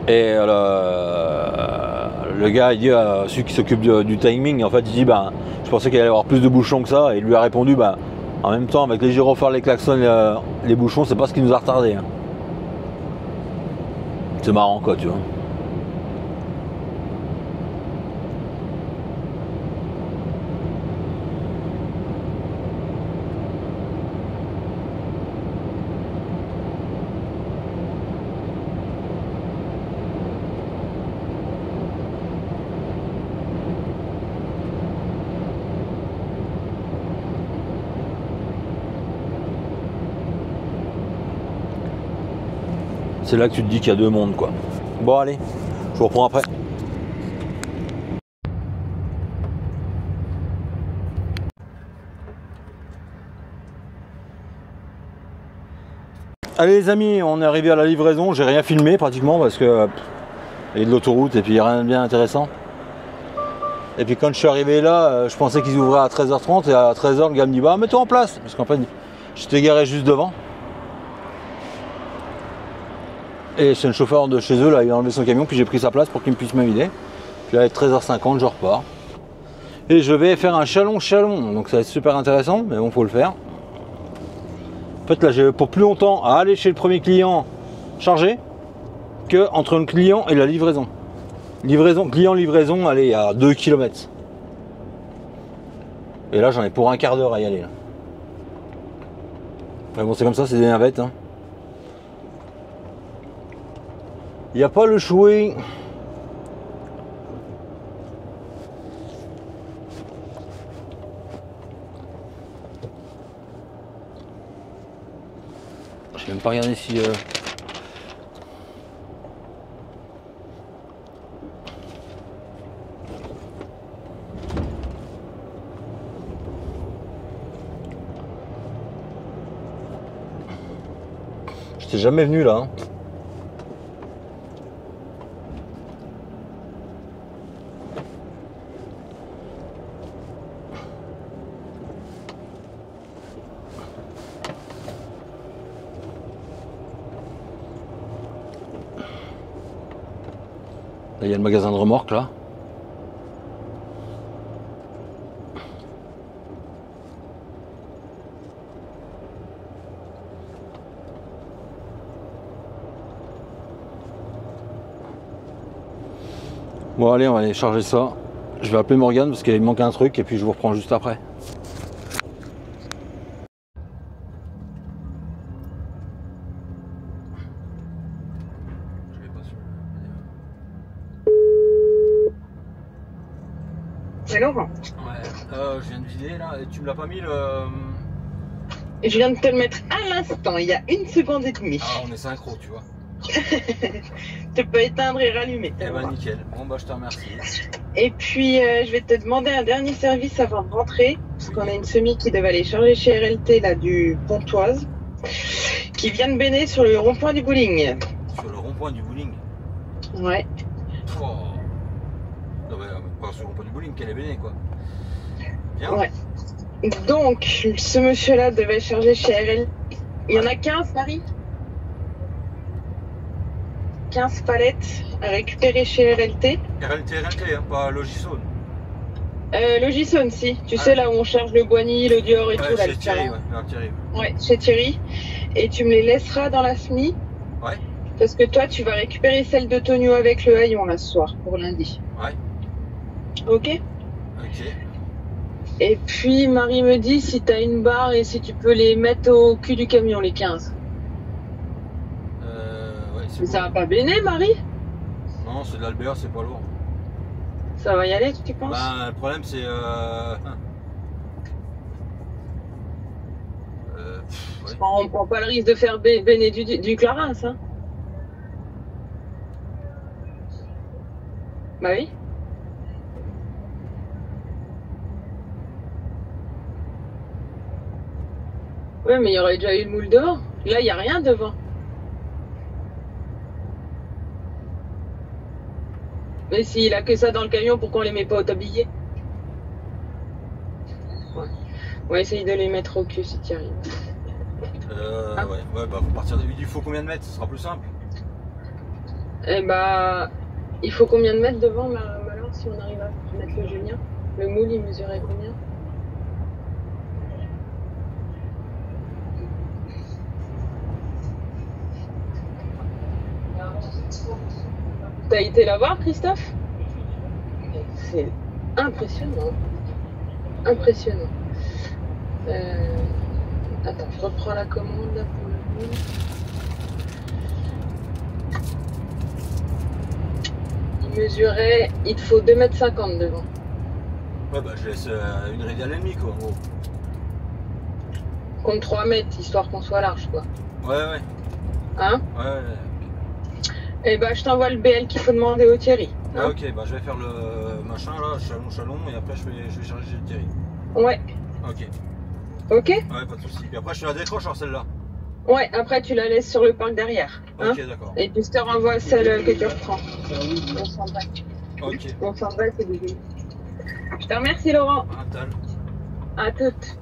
Et le gars, il dit, celui qui s'occupe du timing, en fait, il dit, je pensais qu'il allait y avoir plus de bouchons que ça, et il lui a répondu, en même temps, avec les gyrophares, les klaxons, les bouchons, c'est pas ce qui nous a retardé. Hein. C'est marrant, quoi, tu vois. C'est là que tu te dis qu'il y a 2 mondes quoi. Bon allez, je vous reprends après. Allez les amis, on est arrivé à la livraison, j'ai rien filmé pratiquement parce que il y a de l'autoroute et puis il n'y a rien de bien intéressant. Et puis quand je suis arrivé là, je pensais qu'ils ouvraient à 13h30 et à 13h le gars me dit mets-toi en place, parce qu'en fait j'étais garé juste devant. Et c'est le chauffeur de chez eux, là, il a enlevé son camion, puis j'ai pris sa place pour qu'il puisse me vider. Puis là, à 13h50, je repars. Et je vais faire un chalon, donc ça va être super intéressant, mais bon, faut le faire. En fait, là, j'ai pour plus longtemps à aller chez le premier client charger que entre le client et la livraison. Client-livraison, allez, à 2 km. Et là, j'en ai pour un quart d'heure à y aller. Là. Mais bon, c'est comme ça, c'est des navettes. Hein. Il n'y a pas le chouet. Je vais même pas regarder si... J'étais jamais venu là. Hein. Là, il y a le magasin de remorques là. Bon allez, on va aller charger ça. Je vais appeler Morgane parce qu'il me manque un truc et puis je vous reprends juste après. C'est Laurent. Ouais, je viens de vider là et tu me l'as pas mis le... Je viens de te le mettre à l'instant, il y a 1 seconde et demie. Ah, on est synchro, tu vois. Tu peux éteindre et rallumer. Eh ben nickel. Bon bah je te remercie. Et puis je vais te demander un dernier service avant de rentrer, parce qu'on a une semi qui devait aller charger chez RLT là du Pontoise, qui vient de Béné sur le rond-point du bowling. Sur le rond-point du bowling. Ouais. Oh. Non mais pas sur le rond-point du bowling, qu'elle est Béné quoi. Bien. Ouais. Donc ce monsieur-là devait charger chez RLT. Il y en a 15, Marie. 15 palettes à récupérer chez RLT. RLT, hein, pas Logizone. Logizone, si. Tu sais, là où on charge le Boigny, le Dior et tout. Là, chez Thierry, Thierry. Ouais, chez Thierry. Et tu me les laisseras dans la SMI. Ouais. Parce que toi, tu vas récupérer celle de Tonio avec le haillon, là, ce soir, pour lundi. Ouais. Ok. Ok. Et puis, Marie me dit si t'as une barre et si tu peux les mettre au cul du camion, les 15. Mais ça va pas béner, Marie? Non, c'est de l'Albert, c'est pas lourd. Ça va y aller, tu penses? Bah, le problème, c'est... ouais. On prend pas le risque de faire béner du Clarins, hein? Bah oui. Ouais, mais il y aurait déjà eu le moule devant. Là, il n'y a rien devant. Mais s'il a que ça dans le camion, pourquoi on les met pas au tablier? Ouais. On va essayer de les mettre au cul si tu y arrives. Ouais, bah faut partir de... Il faut combien de mètres? Ce sera plus simple. Eh bah, il faut combien de mètres devant, Malin, si on arrive à mettre le Julien? Le moule, il mesurait combien? T'as été la voir, Christophe? C'est impressionnant. Impressionnant. Attends, je reprends la commande là pour le coup. Il mesurait, il te faut 2,50 m devant. Ouais, bah je laisse une radiale et demie quoi, en gros. Compte 3 mètres, histoire qu'on soit large quoi. Ouais. Hein? Ouais. Et bah je t'envoie le BL qu'il faut demander au Thierry. Hein? Ah, ok, bah je vais faire le machin là, chalon, et après je vais charger chez Thierry. Ouais. Ok. Ok? Ouais, pas de soucis. Puis après je te la décroche alors celle-là. Ouais, après tu la laisses sur le parc derrière. Hein? Ok, d'accord. Et puis je te renvoie celle que tu reprends. On s'en va. Ok. On s'en va, c'est des... Je te remercie Laurent. Un tal. À toutes.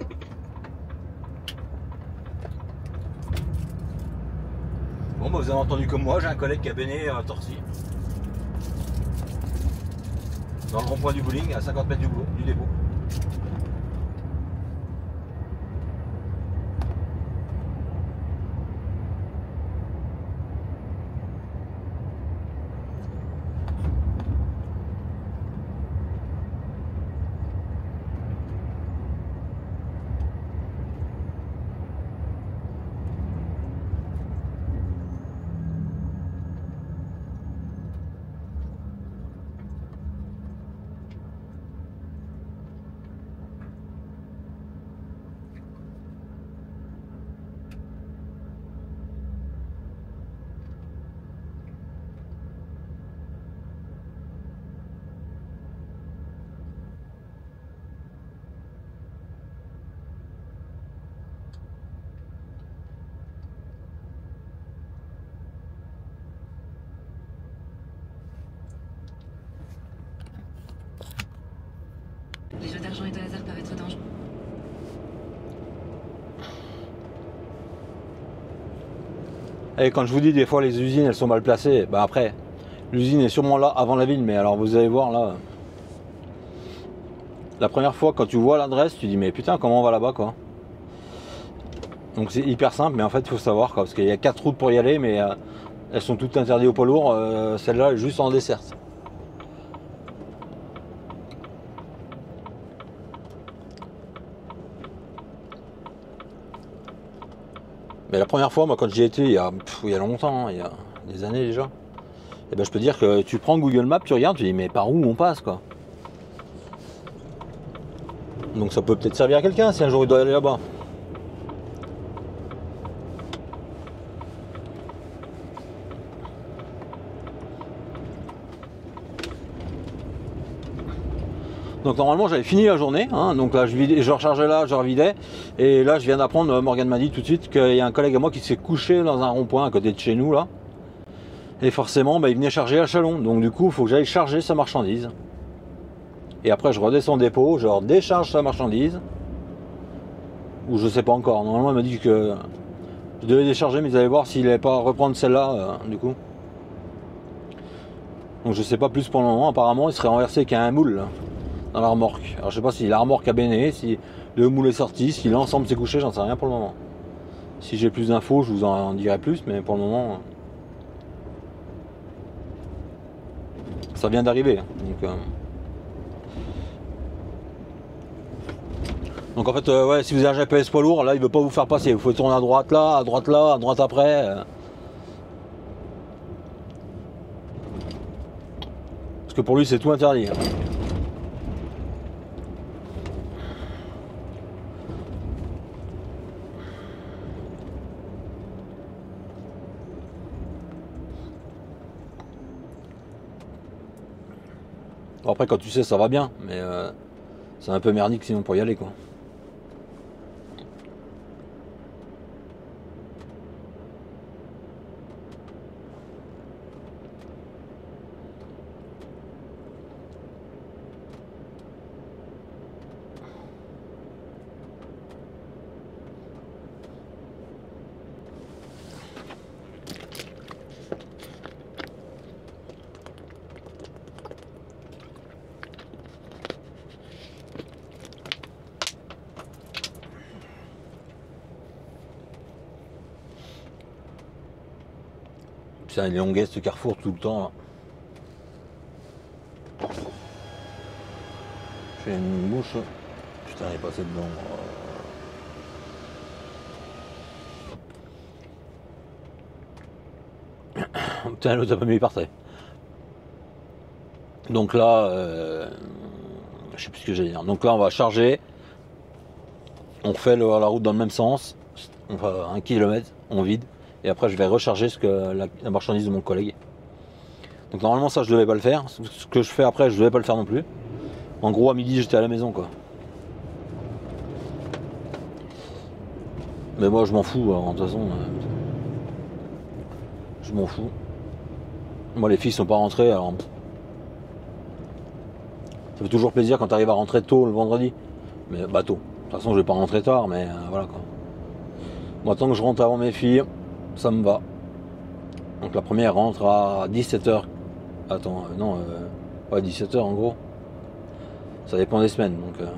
Bon bah vous avez entendu comme moi, j'ai un collègue qui a béné à Torcy. Dans le rond-point du bowling, à 50 mètres du dépôt. Les jeux d'argent et de hasard peuvent être dangereux. Et quand je vous dis des fois les usines elles sont mal placées, bah après, l'usine est sûrement là avant la ville, mais alors vous allez voir là. La première fois quand tu vois l'adresse, tu dis mais putain comment on va là-bas quoi. Donc c'est hyper simple, mais en fait il faut savoir quoi, parce qu'il y a 4 routes pour y aller, mais elles sont toutes interdites au poids lourd, celle-là est juste en desserte. Mais la première fois, moi quand j'y étais, il y a longtemps, hein, il y a des années déjà, et ben je peux dire que tu prends Google Maps, tu regardes, tu dis mais par où on passe quoi. Donc ça peut peut-être servir à quelqu'un si un jour il doit aller là-bas. Donc normalement j'avais fini la journée, hein, donc là je rechargeais là, je revidais, et là je viens d'apprendre, Morgane m'a dit tout de suite qu'il y a un collègue à moi qui s'est couché dans un rond-point à côté de chez nous là, et forcément il venait charger à Chalon, donc du coup il faut que j'aille charger sa marchandise, et après je redescends au dépôt, je décharge sa marchandise, ou je sais pas encore, normalement il m'a dit que je devais décharger, mais ils allaient voir s'il n'allait pas reprendre celle-là du coup. Donc je sais pas plus pour le moment, apparemment il serait renversé qu'à un moule là, dans la remorque. Alors je sais pas si la remorque a béné, si le moule est sorti, si l'ensemble s'est couché, j'en sais rien pour le moment. Si j'ai plus d'infos, je vous en dirai plus, mais pour le moment, ça vient d'arriver. Donc en fait, ouais, si vous avez un GPS poids lourd, là il veut pas vous faire passer. Vous faut tourner à droite là, à droite là, à droite après. Parce que pour lui c'est tout interdit. Bon, après quand tu sais ça va bien, mais c'est un peu merdique sinon pour y aller quoi. Putain, il est longuet ce carrefour tout le temps là. J'ai une mouche. Putain, elle est passée dedans. Putain, l'autre a pas mis par terre. Donc là, je sais plus ce que j'allais dire. Donc là, on va charger. On fait la route dans le même sens. On fait 1 km, on vide. Et après, je vais recharger la marchandise de mon collègue. Donc normalement, ça, je devais pas le faire. Ce que je fais après, je devais pas le faire non plus. En gros, à midi, j'étais à la maison, quoi. Mais moi, je m'en fous. Alors, de toute façon, je m'en fous. Moi, les filles sont pas rentrées, alors ça fait toujours plaisir quand tu arrives à rentrer tôt le vendredi. Mais bah tôt. De toute façon, je vais pas rentrer tard, mais voilà quoi. Moi, tant que je rentre avant mes filles, ça me va. Donc la première rentre à 17h. Attends, non, ouais, 17h en gros. Ça dépend des semaines. Donc,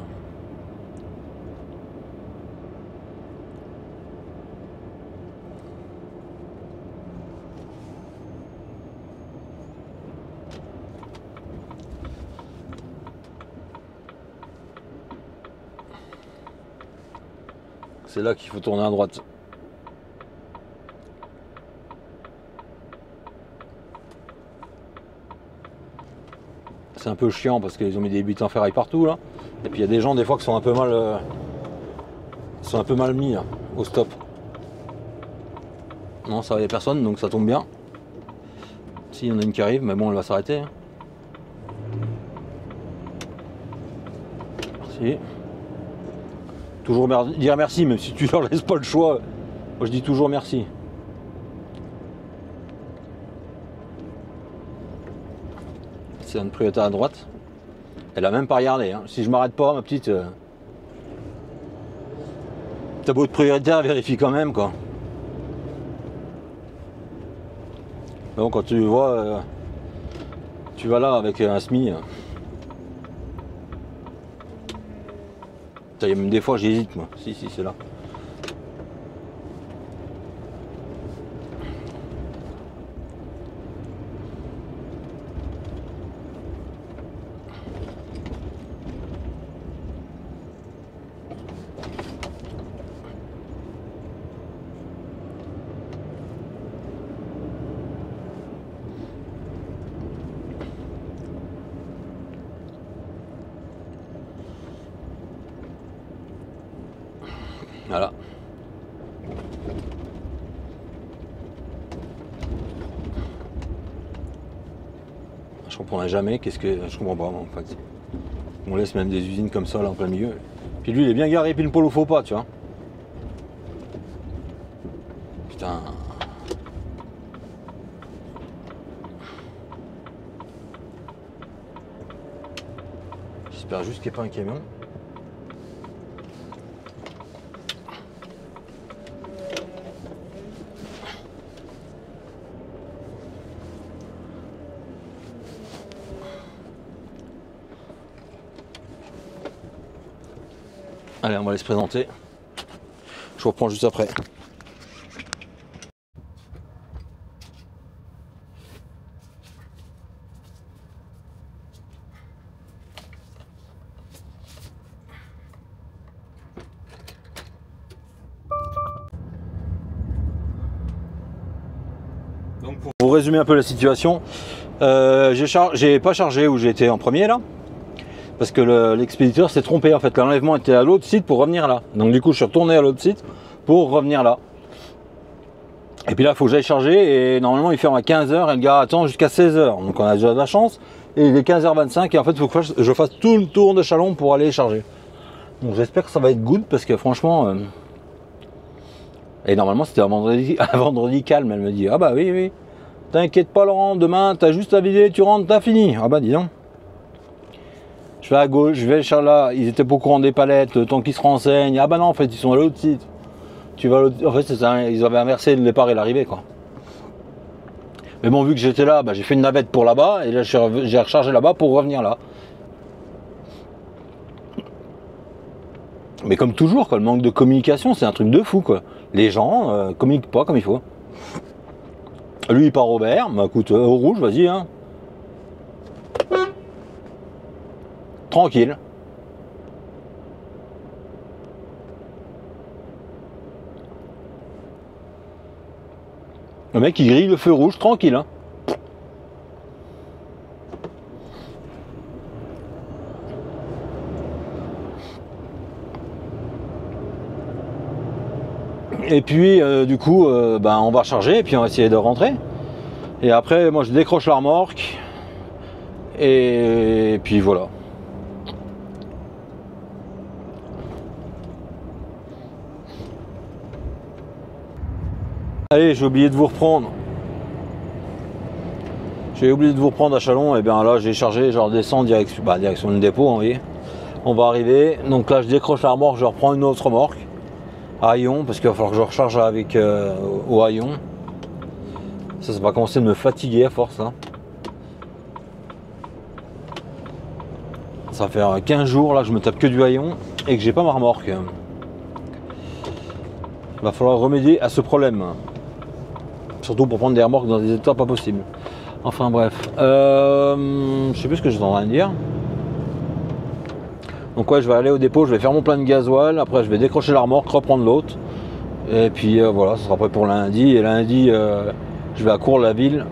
c'est là qu'il faut tourner à droite. C'est un peu chiant parce qu'ils ont mis des butins en ferraille partout là. Et puis il y a des gens des fois qui sont un peu mal, mis là, au stop. Non, ça va, il n'y a personne donc ça tombe bien. Si, il y en a une qui arrive, mais bon, elle va s'arrêter. Merci. Toujours dire merci, même si tu leur laisses pas le choix. Moi je dis toujours merci. C'est une priorité à droite. Elle a même pas regardé. Hein. Si je m'arrête pas, ma petite. T'as beau de prioritaire, vérifie quand même quoi. Donc quand tu vois, tu vas là avec un SMI. Il y a même des fois j'hésite moi. Si c'est là. Voilà. Je comprendrai jamais, qu'est-ce que. Je comprends pas en fait. On laisse même des usines comme ça là en plein milieu. Puis lui il est bien garé pile poil au faux pas, tu vois. Putain. J'espère juste qu'il n'y a pas un camion. Allez, on va aller se présenter. Je vous reprends juste après. Donc pour résumer un peu la situation, j'ai pas chargé où j'étais en premier là. Parce que l'expéditeur s'est trompé en fait, l'enlèvement était à l'autre site pour revenir là. Donc du coup je suis retourné à l'autre site pour revenir là. Et puis là il faut que j'aille charger et normalement il ferme à 15h et le gars attend jusqu'à 16h. Donc on a déjà de la chance. Et il est 15h25 et en fait il faut que je fasse tout le tour de Chalon pour aller charger. Donc j'espère que ça va être good parce que franchement... Et normalement c'était un vendredi calme, elle me dit. Ah bah oui, t'inquiète pas Laurent, demain t'as juste à vider, tu rentres, t'as fini. Ah bah dis donc. Je vais à gauche, je vais là, ils étaient pas au courant des palettes, le temps qu'ils se renseignent. Ah bah non, en fait, ils sont à l'autre site. Tu vas à l'autre... En fait, c'est ça, ils avaient inversé le départ et l'arrivée, quoi. Mais bon, vu que j'étais là, bah, j'ai fait une navette pour là-bas, et là, j'ai rechargé là-bas pour revenir là. Mais comme toujours, quoi, le manque de communication, c'est un truc de fou, quoi. Les gens communiquent pas comme il faut. Lui, il part au vert, bah écoute, au rouge, vas-y, hein. Tranquille. Le mec il grille le feu rouge tranquille hein. Et puis du coup ben, on va recharger et puis on va essayer de rentrer. Et après moi je décroche la remorque. Et puis voilà. Allez, j'ai oublié de vous reprendre. J'ai oublié de vous reprendre à Chalon. Et bien là, j'ai chargé, je redescends direction du dépôt, vous voyez. On va arriver. Donc là, je décroche la remorque, je reprends une autre remorque à Haillon, parce qu'il va falloir que je recharge avec au Haillon. Ça va commencer à me fatiguer à force. Hein. Ça va faire 15 jours là que je me tape que du haillon et que j'ai pas ma remorque. Il va falloir remédier à ce problème. Surtout pour prendre des remorques dans des états pas possibles. Enfin bref. Je sais plus ce que j'étais en train de dire. Donc ouais, je vais aller au dépôt, je vais faire mon plein de gasoil, après je vais décrocher la remorque, reprendre l'autre. Et puis voilà, ça sera prêt pour lundi. Et lundi, je vais à Cours-la-Ville.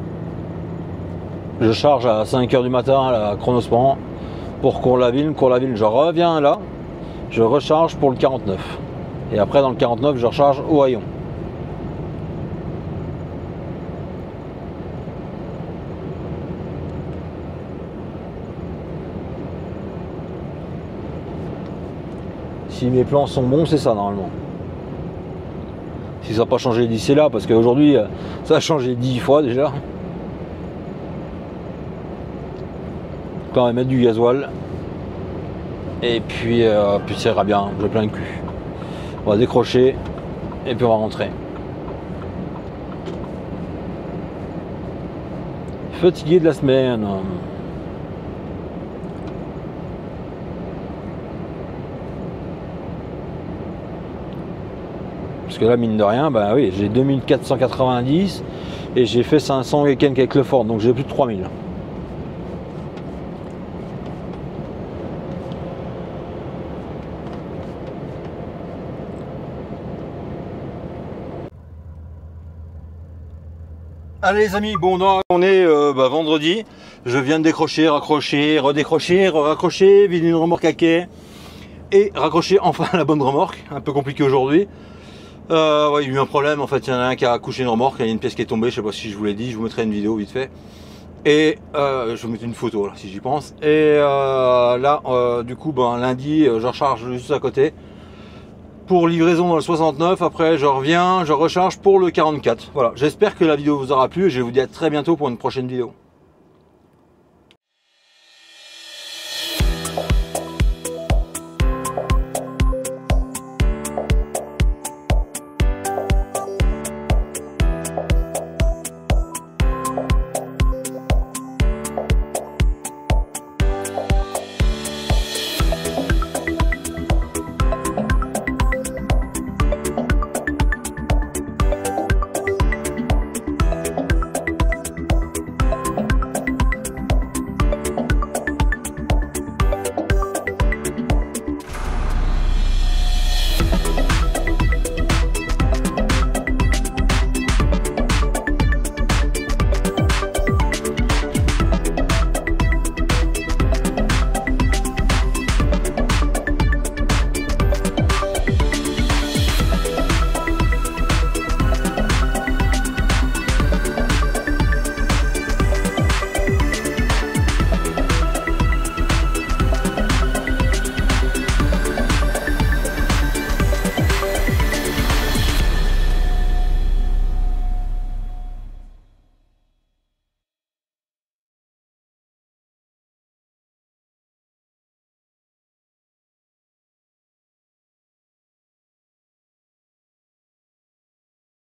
Je charge à 5 h du matin à la Chronospan pour Cours-la-Ville. Cours-la-Ville, je reviens là, je recharge pour le 49. Et après dans le 49, je recharge au haillon. Si mes plans sont bons, c'est ça normalement. Si ça n'a pas changé d'ici là, parce qu'aujourd'hui, ça a changé 10 fois déjà. Quand on va mettre du gasoil. Et puis ça ira bien, j'ai plein de cul. On va décrocher et puis on va rentrer. Fatigué de la semaine. Parce que là, mine de rien, bah oui, j'ai 2490 et j'ai fait 500 et quelques avec le Ford, donc j'ai plus de 3000. Allez les amis, bon on est vendredi, je viens de décrocher, raccrocher, redécrocher, raccrocher, vider une remorque à quai et raccrocher enfin la bonne remorque, un peu compliqué aujourd'hui. Ouais, il y a eu un problème, en fait il y en a un qui a accouché une remorque, il y a une pièce qui est tombée, je sais pas si je vous l'ai dit, je vous mettrai une vidéo vite fait. Et je vous mettrai une photo là, si j'y pense. Et là, du coup, lundi, je recharge juste à côté. Pour livraison dans le 69, après je reviens, je recharge pour le 44. Voilà, j'espère que la vidéo vous aura plu et je vais vous dire à très bientôt pour une prochaine vidéo.